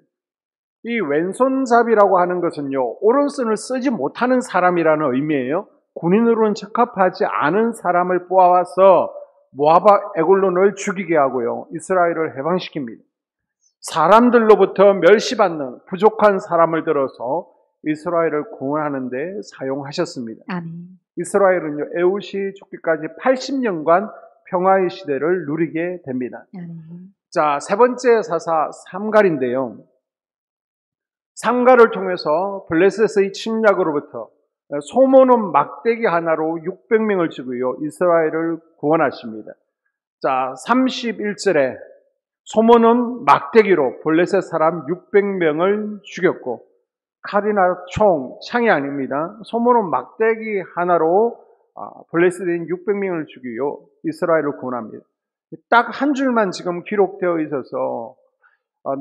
이 왼손잡이라고 하는 것은요, 오른손을 쓰지 못하는 사람이라는 의미예요. 군인으로는 적합하지 않은 사람을 뽑아와서 모압 에글론을 죽이게 하고요, 이스라엘을 해방시킵니다. 사람들로부터 멸시받는 부족한 사람을 들어서 이스라엘을 구원하는 데 사용하셨습니다. 아멘. 이스라엘은요, 에웃이 죽기까지 80년간 평화의 시대를 누리게 됩니다. 아멘. 자, 세 번째 사사 삼갈인데요. 삼갈을 통해서 블레셋의 침략으로부터 소모는 막대기 하나로 600명을 죽이고 이스라엘을 구원하십니다. 자, 31절에 소모는 막대기로 블레셋 사람 600명을 죽였고, 칼이나 총, 창이 아닙니다. 소모는 막대기 하나로 블레셋인 600명을 죽이고 이스라엘을 구원합니다. 딱 한 줄만 지금 기록되어 있어서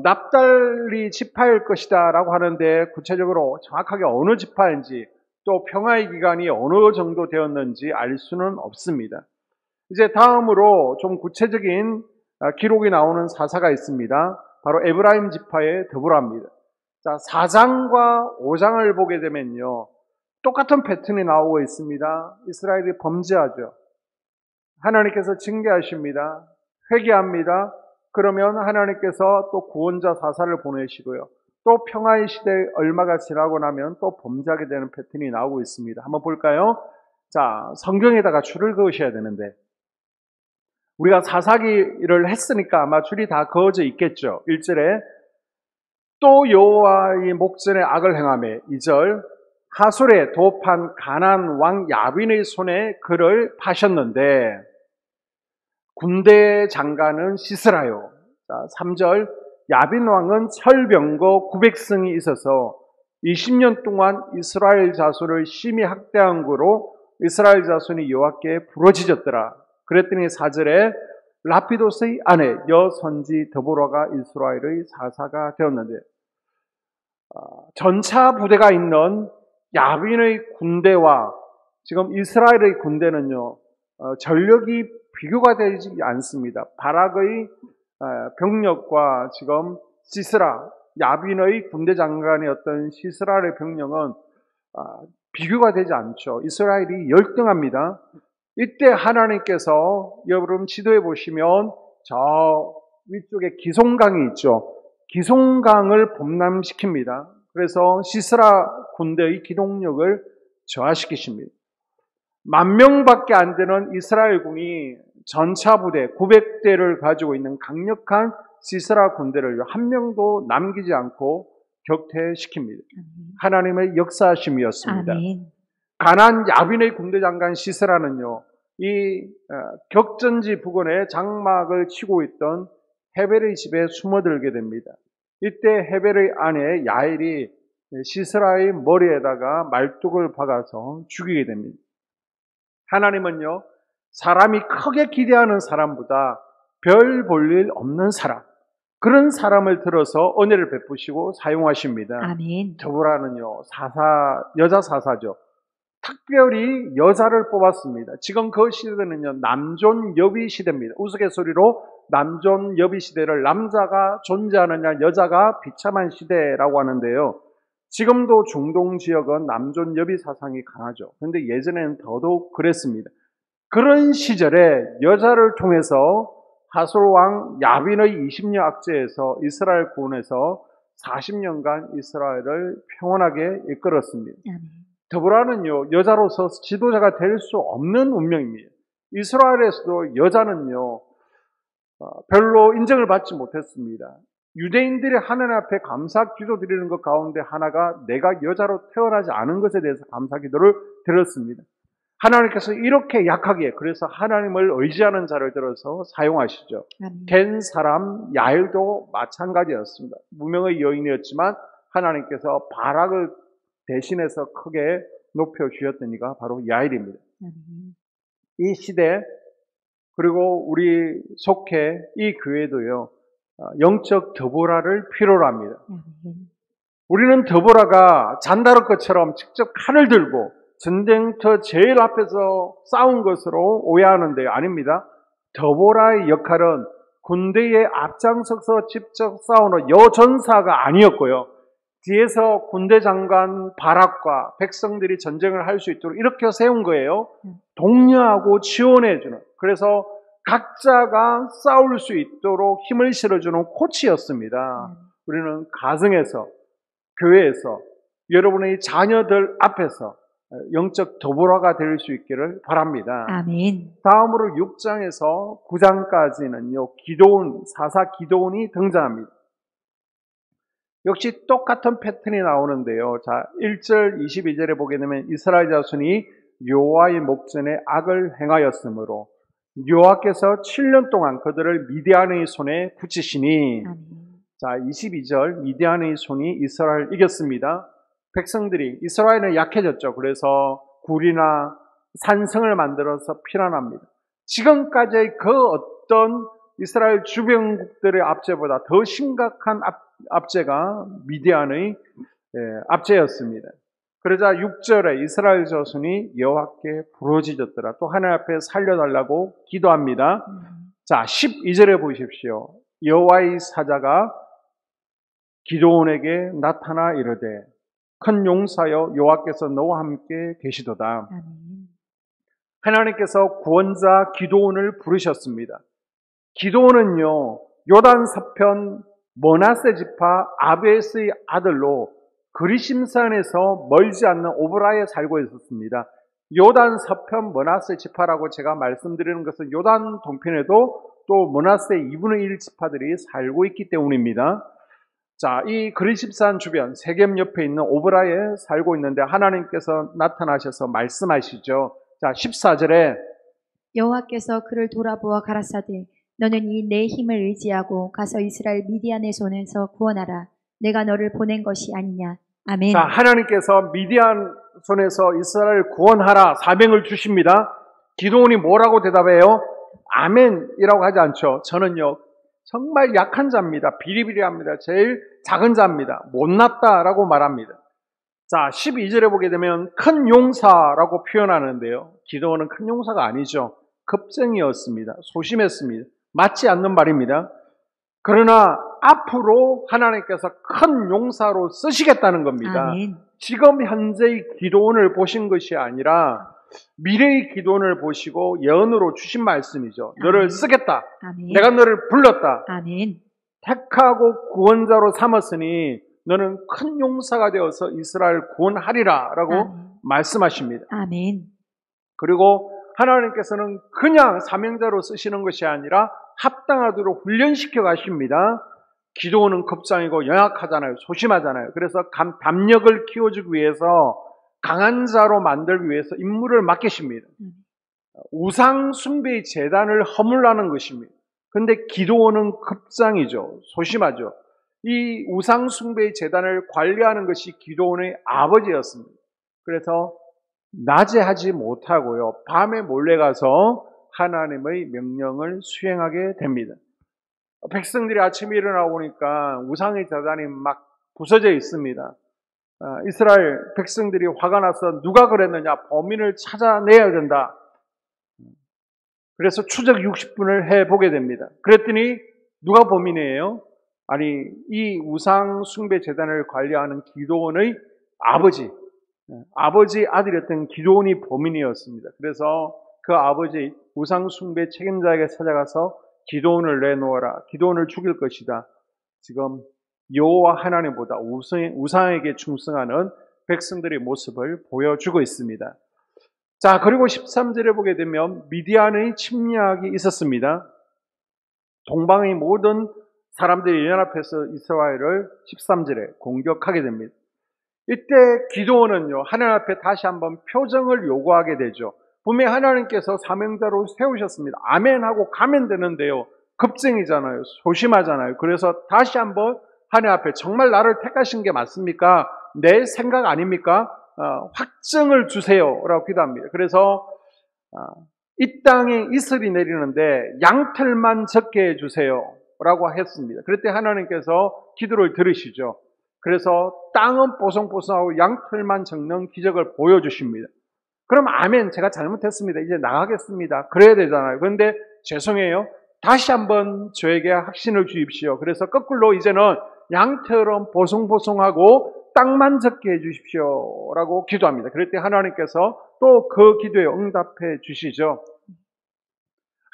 납달리 지파일 것이다 라고 하는데, 구체적으로 정확하게 어느 지파인지 또 평화의 기간이 어느 정도 되었는지 알 수는 없습니다. 이제 다음으로 좀 구체적인 기록이 나오는 사사가 있습니다. 바로 에브라임 지파의 드보라입니다. 자, 4장과 5장을 보게 되면요, 똑같은 패턴이 나오고 있습니다. 이스라엘이 범죄하죠. 하나님께서 징계하십니다. 회개합니다. 그러면 하나님께서 또 구원자 사사를 보내시고요, 또 평화의 시대 얼마가 지나고 나면 또 범죄하게 되는 패턴이 나오고 있습니다. 한번 볼까요? 자, 성경에다가 줄을 그으셔야 되는데, 우리가 사사기를 했으니까 아마 줄이 다 그어져 있겠죠. 1절에 또 여호와의 목전에 악을 행하며 2절 하솔에 도판 가나안 왕 야빈의 손에 그를 파셨는데 군대 장관은 시스라요. 3절 야빈 왕은 철병거 900승이 있어서 20년 동안 이스라엘 자손을 심히 학대한 거로 이스라엘 자손이 여호와께 부러지졌더라. 그랬더니 4절에 라피도스의 아내 여선지 드보라가 이스라엘의 사사가 되었는데 전차 부대가 있는 야빈의 군대와 지금 이스라엘의 군대는요 전력이 비교가 되지 않습니다. 바락의 병력과 지금 시스라 야빈의 군대 장관이었던 시스라의 병력은 비교가 되지 않죠. 이스라엘이 열등합니다. 이때 하나님께서 여러분 지도에 보시면 저 위쪽에 기송강이 있죠. 기송강을 범람시킵니다. 그래서 시스라 군대의 기동력을 저하시키십니다. 10,000명밖에 안 되는 이스라엘군이 전차 부대 900대를 가지고 있는 강력한 시스라 군대를 한 명도 남기지 않고 격퇴시킵니다. 하나님의 역사하심이었습니다. 아멘. 가나안 야빈의 군대 장관 시스라는요, 이 격전지 부근에 장막을 치고 있던 헤벨의 집에 숨어들게 됩니다. 이때 헤벨의 아내 야엘이 시스라의 머리에다가 말뚝을 박아서 죽이게 됩니다. 하나님은요, 사람이 크게 기대하는 사람보다 별 볼 일 없는 사람, 그런 사람을 들어서 은혜를 베푸시고 사용하십니다. 아멘. 드보라는요, 여자 사사죠. 특별히 여자를 뽑았습니다. 지금 그 시대는요, 남존 여비 시대입니다. 우스갯소리로 남존 여비 시대를 남자가 존재하느냐, 여자가 비참한 시대라고 하는데요. 지금도 중동 지역은 남존 여비 사상이 강하죠. 그런데 예전에는 더더욱 그랬습니다. 그런 시절에 여자를 통해서 하솔왕 야빈의 20년 악제에서 이스라엘 구원에서 40년간 이스라엘을 평온하게 이끌었습니다. 드보라는요, 여자로서 지도자가 될 수 없는 운명입니다. 이스라엘에서도 여자는요, 별로 인정을 받지 못했습니다. 유대인들이 하나님 앞에 감사 기도 드리는 것 가운데 하나가 내가 여자로 태어나지 않은 것에 대해서 감사 기도를 드렸습니다. 하나님께서 이렇게 약하게, 그래서 하나님을 의지하는 자를 들어서 사용하시죠. 된 사람 야엘도 마찬가지였습니다. 무명의 여인이었지만 하나님께서 바락을 대신해서 크게 높여주셨던 이가 바로 야엘입니다. 이 시대, 그리고 우리 속해 이 교회도요, 영적 드보라를 필요로 합니다. 우리는 드보라가 잔다르 것처럼 직접 칼을 들고 전쟁터 제일 앞에서 싸운 것으로 오해하는데 아닙니다. 드보라의 역할은 군대에 앞장서서 직접 싸우는 여전사가 아니었고요. 뒤에서 군대 장관 바락과 백성들이 전쟁을 할 수 있도록 이렇게 세운 거예요. 독려하고 지원해주는. 그래서 각자가 싸울 수 있도록 힘을 실어주는 코치였습니다. 우리는 가정에서, 교회에서, 여러분의 자녀들 앞에서 영적 드보라가 될 수 있기를 바랍니다. 아멘. 다음으로 6장에서 9장까지는요, 사사 기도온이 등장합니다. 역시 똑같은 패턴이 나오는데요. 자, 1절 22절에 보게 되면 이스라엘 자손이 여호와의 목전에 악을 행하였으므로 여호와께서 7년 동안 그들을 미디안의 손에 붙이시니. 자, 22절 미디안의 손이 이스라엘을 이겼습니다. 백성들이, 이스라엘은 약해졌죠. 그래서 굴이나 산성을 만들어서 피난합니다. 지금까지의 그 어떤 이스라엘 주변국들의 압제보다 더 심각한 압제가 미디안의 압제였습니다. 그러자 6절에 이스라엘 자손이 여호와께 부르짖었더라. 또 하나님 앞에 살려달라고 기도합니다. 자, 12절에 보십시오. 여호와의 사자가 기드온에게 나타나 이르되 큰 용사여 여호와께서 너와 함께 계시도다. 하나님께서 구원자 기드온을 부르셨습니다. 기드온은요, 요단 서편 머나세 지파 아베스의 아들로 그리심산에서 멀지 않는 오브라에 살고 있었습니다. 요단 서편 므낫세 지파라고 제가 말씀드리는 것은 요단 동편에도 또 므낫세 2분의 1 지파들이 살고 있기 때문입니다. 자, 이 그리십산 주변 세겜 옆에 있는 오브라에 살고 있는데 하나님께서 나타나셔서 말씀하시죠. 자, 14절에 여호와께서 그를 돌아보아 가라사대 너는 이 내 힘을 의지하고 가서 이스라엘 미디안의 손에서 구원하라. 내가 너를 보낸 것이 아니냐. 아멘. 자, 하나님께서 미디안 손에서 이스라엘을 구원하라 사명을 주십니다. 기도원이 뭐라고 대답해요? 아멘이라고 하지 않죠. 저는요 정말 약한 자입니다. 비리비리합니다. 제일 작은 자입니다. 못났다라고 말합니다. 자, 12절에 보게 되면 큰 용사라고 표현하는데요. 기도원은 큰 용사가 아니죠. 겁쟁이였습니다. 소심했습니다. 맞지 않는 말입니다. 그러나 앞으로 하나님께서 큰 용사로 쓰시겠다는 겁니다. 아멘. 지금 현재의 기도원을 보신 것이 아니라 미래의 기도원을 보시고 예언으로 주신 말씀이죠. 너를 쓰겠다. 아멘. 내가 너를 불렀다. 아멘. 택하고 구원자로 삼았으니 너는 큰 용사가 되어서 이스라엘 구원하리라 라고 말씀하십니다. 아멘. 그리고 하나님께서는 그냥 사명자로 쓰시는 것이 아니라 합당하도록 훈련시켜 가십니다. 기도원은 급장이고 연약하잖아요. 소심하잖아요. 그래서 담력을 키워주기 위해서 강한 자로 만들기 위해서 임무를 맡기십니다. 우상 숭배의 재단을 허물라는 것입니다. 그런데 기도원은 급장이죠. 소심하죠. 이 우상 숭배의 재단을 관리하는 것이 기도원의 아버지였습니다. 그래서 낮에 하지 못하고요. 밤에 몰래 가서 하나님의 명령을 수행하게 됩니다. 백성들이 아침에 일어나 보니까 우상의 재단이 막 부서져 있습니다. 이스라엘 백성들이 화가 나서 누가 그랬느냐? 범인을 찾아내야 된다. 그래서 추적 60분을 해보게 됩니다. 그랬더니 누가 범인이에요? 아니, 이 우상 숭배 재단을 관리하는 기도원의 아버지 아들이었던 기도원이 범인이었습니다. 그래서 그 아버지 우상 숭배 책임자에게 찾아가서 기도원을 내놓아라. 기도원을 죽일 것이다. 지금 여호와 하나님보다 우상에게 충성하는 백성들의 모습을 보여주고 있습니다. 자, 그리고 13절에 보게 되면 미디안의 침략이 있었습니다. 동방의 모든 사람들이 연합해서 이스라엘을 13절에 공격하게 됩니다. 이때 기도원은요, 하나님 앞에 다시 한번 표정을 요구하게 되죠. 분명히 하나님께서 사명자로 세우셨습니다. 아멘 하고 가면 되는데요. 겁쟁이잖아요. 소심하잖아요. 그래서 다시 한번 하나님 앞에 정말 나를 택하신 게 맞습니까? 내 생각 아닙니까? 확증을 주세요 라고 기도합니다. 그래서 이 땅에 이슬이 내리는데 양털만 적게 해주세요 라고 했습니다. 그때 하나님께서 기도를 들으시죠. 그래서 땅은 뽀송뽀송하고 양털만 적는 기적을 보여주십니다. 그럼 아멘, 제가 잘못했습니다. 이제 나가겠습니다. 그래야 되잖아요. 그런데 죄송해요. 다시 한번 저에게 확신을 주십시오. 그래서 거꾸로 이제는 양처럼 보송보송하고 땅만 적게 해주십시오 라고 기도합니다. 그럴 때 하나님께서 또 그 기도에 응답해 주시죠.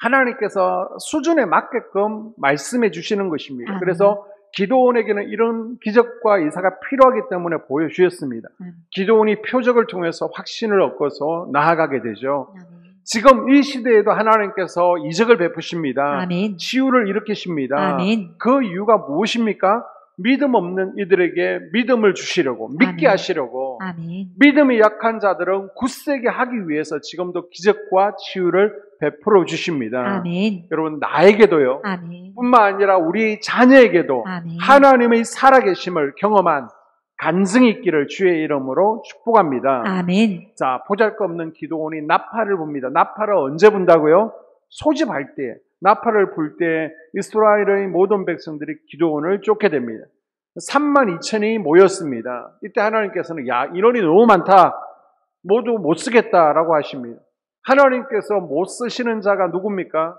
하나님께서 수준에 맞게끔 말씀해 주시는 것입니다. 그래서 기도원에게는 이런 기적과 이사가 필요하기 때문에 보여주셨습니다. 기도원이 표적을 통해서 확신을 얻고서 나아가게 되죠. 지금 이 시대에도 하나님께서 이적을 베푸십니다. 아멘. 치유를 일으키십니다. 아멘. 그 이유가 무엇입니까? 믿음 없는 이들에게 믿음을 주시려고, 믿게 하시려고, 아멘. 믿음이 약한 자들은 굳세게 하기 위해서 지금도 기적과 치유를 베풀어 주십니다. 아멘. 여러분, 나에게도요, 아멘. 뿐만 아니라 우리 자녀에게도 아멘. 하나님의 살아계심을 경험한 간증이 있기를 주의 이름으로 축복합니다. 아멘. 자, 보잘것없는 기도원이 나팔을 붑니다. 나팔을 언제 분다고요? 소집할 때, 나팔을 불 때 이스라엘의 모든 백성들이 기도원을 쫓게 됩니다. 32,000이 모였습니다. 이때 하나님께서는 야, 인원이 너무 많다. 모두 못 쓰겠다라고 하십니다. 하나님께서 못 쓰시는 자가 누굽니까?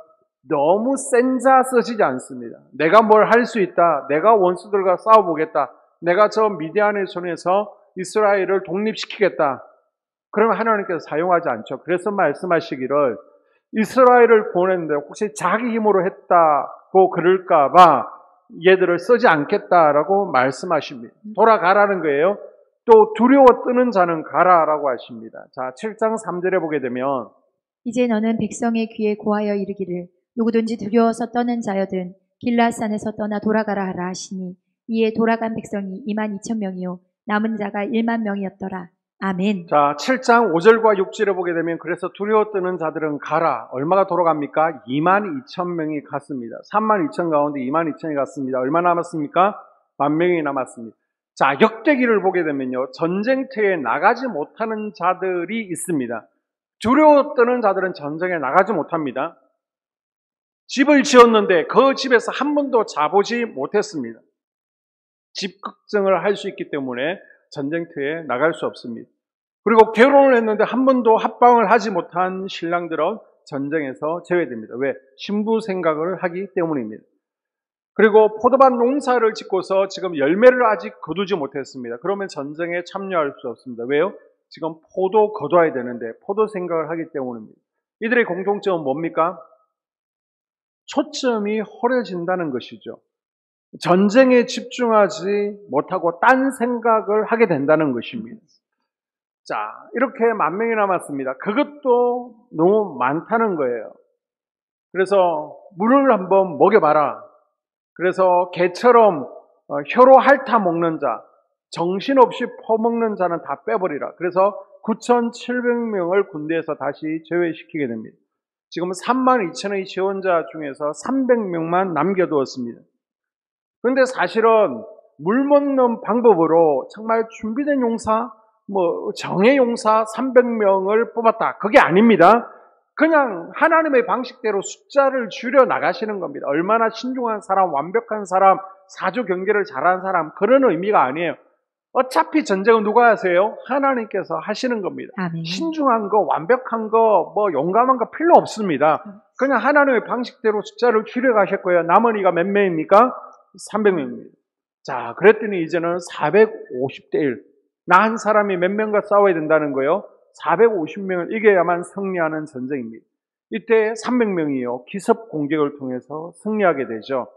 너무 센 자 쓰시지 않습니다. 내가 뭘 할 수 있다. 내가 원수들과 싸워보겠다. 내가 저 미디안의 손에서 이스라엘을 독립시키겠다. 그러면 하나님께서 사용하지 않죠. 그래서 말씀하시기를 이스라엘을 보냈는데 혹시 자기 힘으로 했다고 그럴까봐 얘들을 쓰지 않겠다라고 말씀하십니다. 돌아가라는 거예요. 또 두려워 뜨는 자는 가라라고 하십니다. 자, 7장 3절에 보게 되면 이제 너는 백성의 귀에 고하여 이르기를 누구든지 두려워서 떠는 자여든 길라앗산에서 떠나 돌아가라 하라 하시니 이에 돌아간 백성이 22,000명이요 남은 자가 10,000명이었더라. 아멘. 자, 7장 5절과 6절에 보게 되면 그래서 두려워 뜨는 자들은 가라. 얼마가 돌아갑니까? 22,000명이 갔습니다. 32,000 가운데 22,000이 갔습니다. 얼마 남았습니까? 10,000명이 남았습니다. 자, 역대기를 보게 되면요. 전쟁터에 나가지 못하는 자들이 있습니다. 두려워 떠는 자들은 전쟁에 나가지 못합니다. 집을 지었는데 그 집에서 한 번도 자보지 못했습니다. 집 걱정을 할 수 있기 때문에 전쟁터에 나갈 수 없습니다. 그리고 결혼을 했는데 한 번도 합방을 하지 못한 신랑들은 전쟁에서 제외됩니다. 왜? 신부 생각을 하기 때문입니다. 그리고 포도밭 농사를 짓고서 지금 열매를 아직 거두지 못했습니다. 그러면 전쟁에 참여할 수 없습니다. 왜요? 지금 포도 거둬야 되는데 포도 생각을 하기 때문입니다. 이들의 공통점은 뭡니까? 초점이 흐려진다는 것이죠. 전쟁에 집중하지 못하고 딴 생각을 하게 된다는 것입니다. 자, 이렇게 10,000명이 남았습니다. 그것도 너무 많다는 거예요. 그래서 물을 한번 먹여봐라. 그래서 개처럼 혀로 핥아 먹는 자, 정신없이 퍼먹는 자는 다 빼버리라. 그래서 9,700명을 군대에서 다시 제외시키게 됩니다. 지금 32,000의 지원자 중에서 300명만 남겨두었습니다. 그런데 사실은 물 먹는 방법으로 정말 준비된 용사, 정예 용사 300명을 뽑았다. 그게 아닙니다. 그냥 하나님의 방식대로 숫자를 줄여 나가시는 겁니다. 얼마나 신중한 사람, 완벽한 사람, 사주 경계를 잘하는 사람, 그런 의미가 아니에요. 어차피 전쟁은 누가 하세요? 하나님께서 하시는 겁니다. 아멘. 신중한 거, 완벽한 거, 용감한 거 필요 없습니다. 그냥 하나님의 방식대로 숫자를 줄여 가셨고요. 남은 이가 몇 명입니까? 300명입니다. 자, 그랬더니 이제는 450대 1. 나 한 사람이 몇 명과 싸워야 된다는 거예요. 450명을 이겨야만 승리하는 전쟁입니다. 이때 300명이요. 기습 공격을 통해서 승리하게 되죠.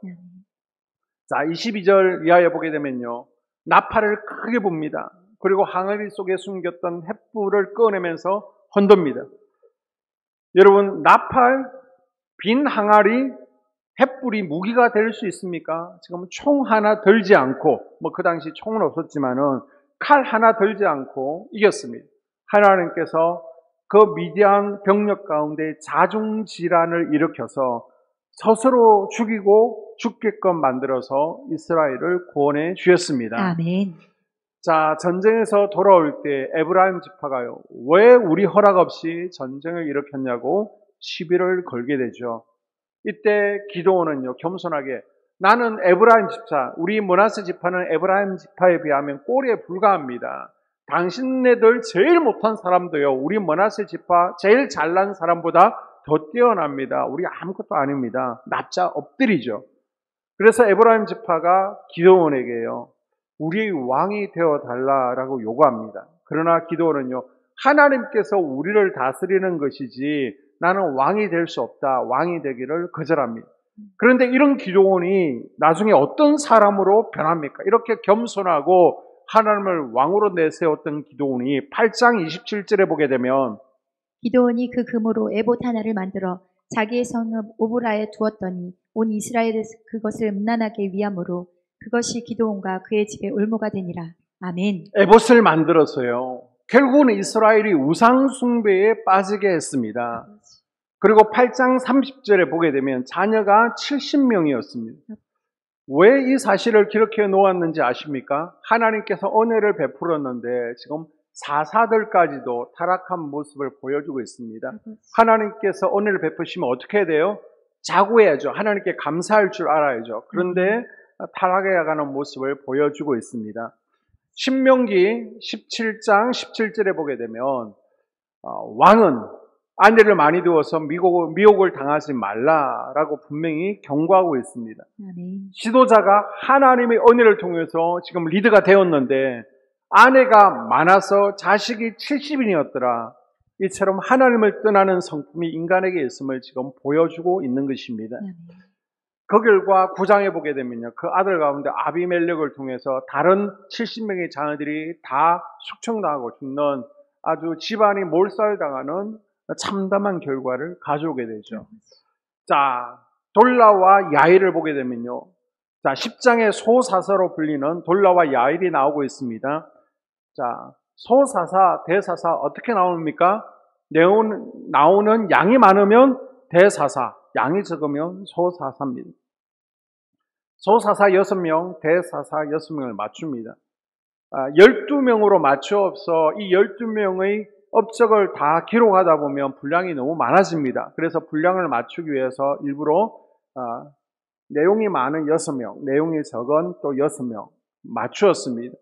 자, 22절 이하에 보게 되면요. 나팔을 크게 붑니다. 그리고 항아리 속에 숨겼던 횃불을 꺼내면서 헌듭니다. 여러분, 나팔, 빈 항아리, 횃불이 무기가 될 수 있습니까? 지금 총 하나 들지 않고, 그 당시 총은 없었지만은 칼 하나 들지 않고 이겼습니다. 하나님께서 그 미디안 병력 가운데 자중질환을 일으켜서 스스로 죽이고 죽게끔 만들어서 이스라엘을 구원해 주셨습니다. 아멘. 자, 전쟁에서 돌아올 때 에브라임 지파가요. 왜 우리 허락 없이 전쟁을 일으켰냐고 시비를 걸게 되죠. 이때 기드온은요, 겸손하게 나는 에브라임 지파, 우리 므낫세 지파는 에브라임 지파에 비하면 꼴에 불과합니다. 당신네들 제일 못한 사람도요, 우리 므낫세 지파 제일 잘난 사람보다 더 뛰어납니다. 우리 아무것도 아닙니다. 납작 엎드리죠. 그래서 에브라임 지파가 기드온에게요, 우리 왕이 되어달라라고 요구합니다. 그러나 기드온은요, 하나님께서 우리를 다스리는 것이지 나는 왕이 될 수 없다. 왕이 되기를 거절합니다. 그런데 이런 기드온이 나중에 어떤 사람으로 변합니까? 이렇게 겸손하고 하나님을 왕으로 내세웠던 기드온이 8장 27절에 보게 되면 기드온이 그 금으로 에봇 하나를 만들어 자기의 성읍 오브라에 두었더니 온 이스라엘에서 그것을 문난하게 위함으로 그것이 기드온과 그의 집에 올무가 되니라. 아멘. 에봇을 만들었어요. 결국은 이스라엘이 우상 숭배에 빠지게 했습니다. 그리고 8장 30절에 보게 되면 자녀가 70명이었습니다. 왜 이 사실을 기록해 놓았는지 아십니까? 하나님께서 은혜를 베풀었는데 지금 사사들까지도 타락한 모습을 보여주고 있습니다. 하나님께서 은혜를 베푸시면 어떻게 해야 돼요? 자구해야죠. 하나님께 감사할 줄 알아야죠. 그런데 타락해가는 모습을 보여주고 있습니다. 신명기 17장 17절에 보게 되면 왕은 아내를 많이 두어서 미혹을 당하지 말라라고 분명히 경고하고 있습니다. 지도자가 하나님의 은혜를 통해서 지금 리더가 되었는데 아내가 많아서 자식이 70인이었더라. 이처럼 하나님을 떠나는 성품이 인간에게 있음을 지금 보여주고 있는 것입니다. 그 결과 9장에 보게 되면요. 그 아들 가운데 아비멜렉을 통해서 다른 70명의 자녀들이 다 숙청당하고 죽는 아주 집안이 몰살당하는 참담한 결과를 가져오게 되죠. 자, 돌라와 야일을 보게 되면요. 자, 10장의 소사사로 불리는 돌라와 야일이 나오고 있습니다. 자, 소사사, 대사사 어떻게 나옵니까? 나오는 양이 많으면 대사사, 양이 적으면 소사사입니다. 소사사 6명, 대사사 6명을 맞춥니다. 12명으로 맞추어서 이 12명의 업적을 다 기록하다 보면 분량이 너무 많아집니다. 그래서 분량을 맞추기 위해서 일부러 내용이 많은 6명, 내용이 적은 또 6명 맞추었습니다.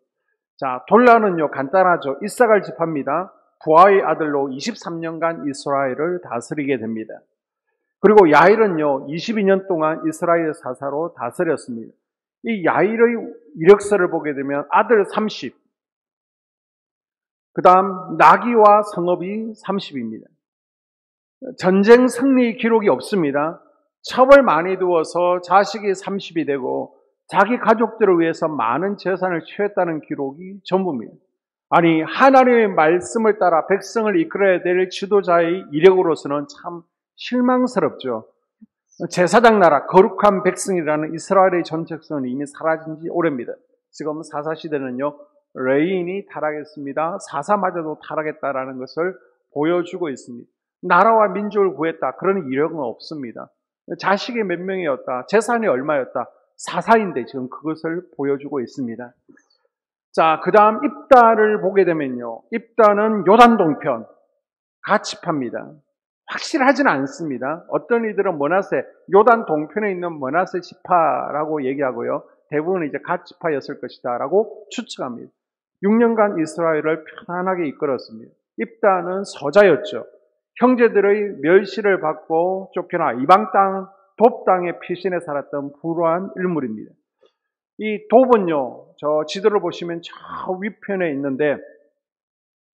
자, 돌라는요 간단하죠. 이사갈 지파입니다. 부하의 아들로 23년간 이스라엘을 다스리게 됩니다. 그리고 야일은요 22년 동안 이스라엘 사사로 다스렸습니다. 이 야일의 이력서를 보게 되면 아들 30, 그 다음 나기와 성읍이 30입니다. 전쟁 승리 기록이 없습니다. 첩을 많이 두어서 자식이 30이 되고 자기 가족들을 위해서 많은 재산을 취했다는 기록이 전부입니다. 아니, 하나님의 말씀을 따라 백성을 이끌어야 될 지도자의 이력으로서는 참 실망스럽죠. 제사장 나라, 거룩한 백성이라는 이스라엘의 정체성은 이미 사라진 지 오래입니다. 지금 사사시대는요, 레인이 타락했습니다. 사사마저도 타락했다라는 것을 보여주고 있습니다. 나라와 민족을 구했다. 그런 이력은 없습니다. 자식이 몇 명이었다. 재산이 얼마였다. 사사인데 지금 그것을 보여주고 있습니다. 자, 그 다음 입다를 보게 되면요. 입다는 요단 동편, 가치파입니다. 확실하지는 않습니다. 어떤 이들은 머나세, 요단 동편에 있는 머나세 지파라고 얘기하고요. 대부분 이제 가치파였을 것이다 라고 추측합니다. 6년간 이스라엘을 편안하게 이끌었습니다. 입다는 서자였죠. 형제들의 멸시를 받고 쫓겨나 이방 땅, 돕 땅에 피신해 살았던 불우한 인물입니다. 이 돕은요, 저 지도를 보시면 저 위편에 있는데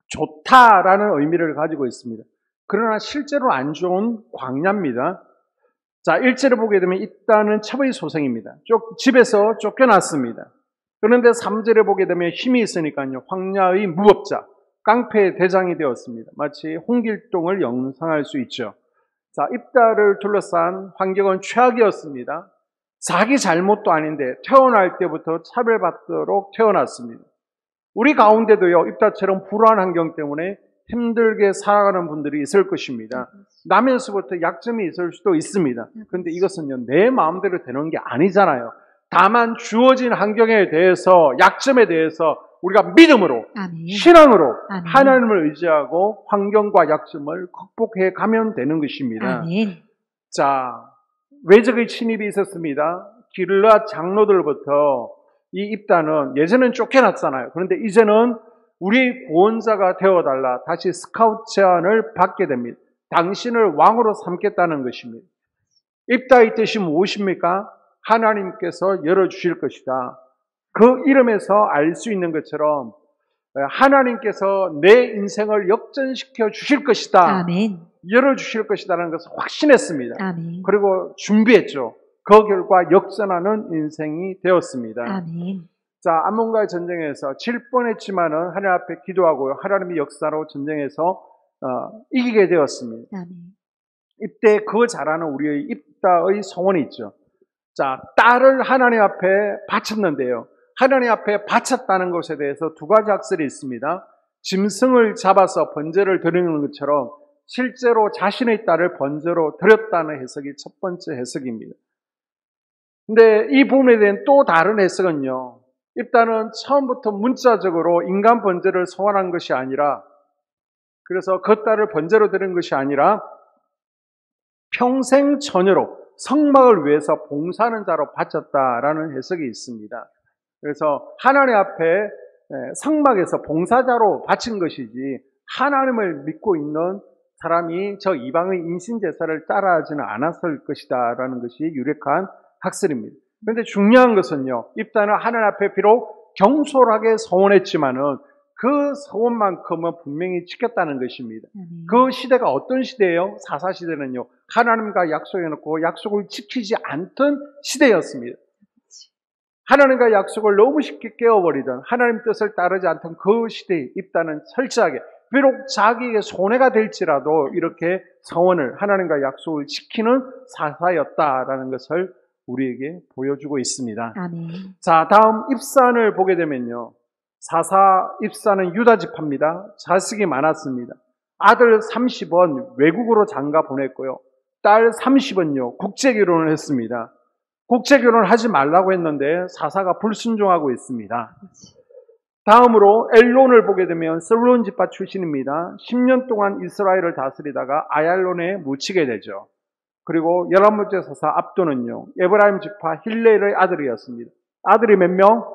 좋다라는 의미를 가지고 있습니다. 그러나 실제로 안 좋은 광야입니다. 자, 1절을 보게 되면 입다는 첩의 소생입니다. 집에서 쫓겨났습니다. 그런데 3절에 보게 되면 힘이 있으니까요, 황야의 무법자, 깡패의 대장이 되었습니다. 마치 홍길동을 연상할 수 있죠. 자, 입다를 둘러싼 환경은 최악이었습니다. 자기 잘못도 아닌데 태어날 때부터 차별받도록 태어났습니다. 우리 가운데도요, 입다처럼 불안한 환경 때문에 힘들게 살아가는 분들이 있을 것입니다. 나면서부터 약점이 있을 수도 있습니다. 그런데 이것은요, 내 마음대로 되는 게 아니잖아요. 다만 주어진 환경에 대해서, 약점에 대해서 우리가 믿음으로, 아멘. 신앙으로 아멘. 하나님을 의지하고 환경과 약점을 극복해 가면 되는 것입니다. 아멘. 자, 외적의 침입이 있었습니다. 길르앗 장로들부터 이 입다는 예전엔 쫓겨났잖아요. 그런데 이제는 우리 구원자가 되어달라. 다시 스카우트 제안을 받게 됩니다. 당신을 왕으로 삼겠다는 것입니다. 입다의 뜻이 무엇입니까? 하나님께서 열어주실 것이다. 그 이름에서 알 수 있는 것처럼 하나님께서 내 인생을 역전시켜 주실 것이다. 아멘. 열어주실 것이다라는 것을 확신했습니다. 아멘. 그리고 준비했죠. 그 결과 역전하는 인생이 되었습니다. 아멘. 자, 암몬과의 전쟁에서 질 뻔했지만은 하나님 앞에 기도하고요. 하나님의 역사로 전쟁에서 이기게 되었습니다. 아멘. 이때 그 잘하는 우리의 입다의 소원이 있죠. 자, 딸을 하나님 앞에 바쳤는데요. 하나님 앞에 바쳤다는 것에 대해서 두 가지 학설이 있습니다. 짐승을 잡아서 번제를 드리는 것처럼 실제로 자신의 딸을 번제로 드렸다는 해석이 첫 번째 해석입니다. 근데 이 부분에 대한 또 다른 해석은요. 입다는 처음부터 문자적으로 인간 번제를 소원한 것이 아니라, 그래서 그 딸을 번제로 드린 것이 아니라 평생 처녀로 성막을 위해서 봉사하는 자로 바쳤다라는 해석이 있습니다. 그래서 하나님 앞에 성막에서 봉사자로 바친 것이지 하나님을 믿고 있는 사람이 저 이방의 인신제사를 따라하지는 않았을 것이다 라는 것이 유력한 학설입니다. 그런데 중요한 것은요, 입다는 하나님 앞에 비록 경솔하게 서원했지만은 그 서원만큼은 분명히 지켰다는 것입니다. 아멘. 그 시대가 어떤 시대예요? 사사시대는요. 하나님과 약속해놓고 약속을 지키지 않던 시대였습니다. 하나님과 약속을 너무 쉽게 깨워버리던 하나님 뜻을 따르지 않던 그 시대에 입다는 철저하게 비록 자기에게 손해가 될지라도 이렇게 서원을 하나님과 약속을 지키는 사사였다라는 것을 우리에게 보여주고 있습니다. 아멘. 자, 다음 입산을 보게 되면요. 사사 입산은 유다 지파입니다. 자식이 많았습니다. 아들 30은 외국으로 장가 보냈고요. 딸 30은요. 국제 결혼을 했습니다. 국제 결혼을 하지 말라고 했는데 사사가 불순종하고 있습니다. 다음으로 엘론을 보게 되면 스불론 지파 출신입니다. 10년 동안 이스라엘을 다스리다가 아얄론에 묻히게 되죠. 그리고 11번째 사사 압도는요. 에브라임 지파 힐렐의 아들이었습니다. 아들이 몇 명?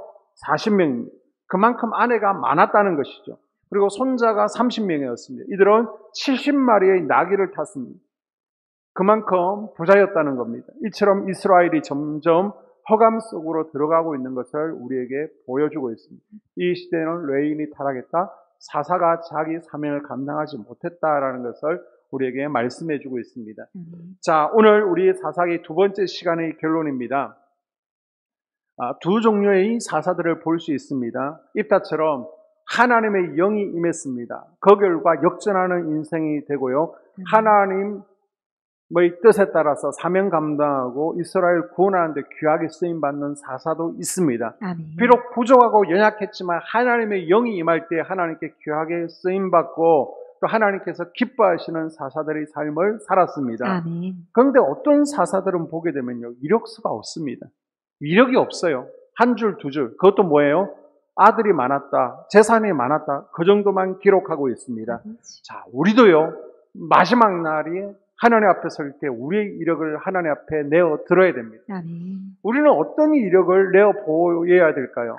40명입니다. 그만큼 아내가 많았다는 것이죠. 그리고 손자가 30명이었습니다. 이들은 70마리의 나귀를 탔습니다. 그만큼 부자였다는 겁니다. 이처럼 이스라엘이 점점 허감 속으로 들어가고 있는 것을 우리에게 보여주고 있습니다. 이 시대는 레인이 타락했다. 사사가 자기 사명을 감당하지 못했다라는 것을 우리에게 말씀해주고 있습니다. 자, 오늘 우리 사사기 두 번째 시간의 결론입니다. 두 종류의 사사들을 볼 수 있습니다. 입다처럼 하나님의 영이 임했습니다. 그 결과 역전하는 인생이 되고요. 하나님의 뜻에 따라서 사명 감당하고 이스라엘 구원하는 데 귀하게 쓰임받는 사사도 있습니다. 아멘. 비록 부족하고 연약했지만 하나님의 영이 임할 때 하나님께 귀하게 쓰임받고 또 하나님께서 기뻐하시는 사사들의 삶을 살았습니다. 아멘. 그런데 어떤 사사들은 보게 되면요. 이력서가 없습니다. 이력이 없어요. 한 줄, 두 줄. 그것도 뭐예요? 아들이 많았다, 재산이 많았다. 그 정도만 기록하고 있습니다. 자, 우리도요. 마지막 날이 하나님 앞에 설 때 우리의 이력을 하나님 앞에 내어 들어야 됩니다. 아멘. 우리는 어떤 이력을 내어 보여야 될까요?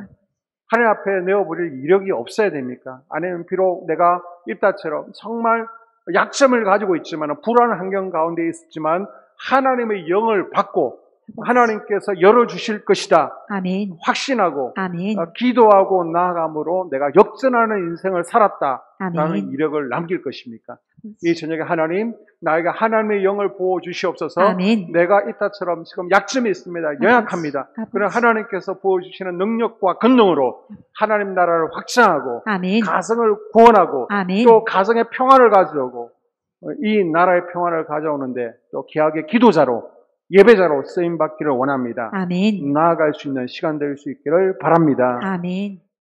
하나님 앞에 내어버릴 이력이 없어야 됩니까? 아니면 비록 내가 입다처럼 정말 약점을 가지고 있지만 불안한 환경 가운데 있었지만 하나님의 영을 받고 하나님께서 열어주실 것이다. 아멘. 확신하고 아멘. 기도하고 나아감으로 내가 역전하는 인생을 살았다라는 아멘. 이력을 남길 것입니까? 이 저녁에 하나님, 나에게 하나님의 영을 부어주시옵소서. 아멘. 내가 이따처럼 지금 약점이 있습니다. 연약합니다. 그러나 하나님께서 부어주시는 능력과 권능으로 하나님 나라를 확장하고 아멘. 가정을 구원하고 아멘. 또 가정의 평안을 가져오고 이 나라의 평안을 가져오는데 또 귀하게 기도자로 예배자로 쓰임받기를 원합니다. 아멘. 나아갈 수 있는 시간 될 수 있기를 바랍니다. 아멘.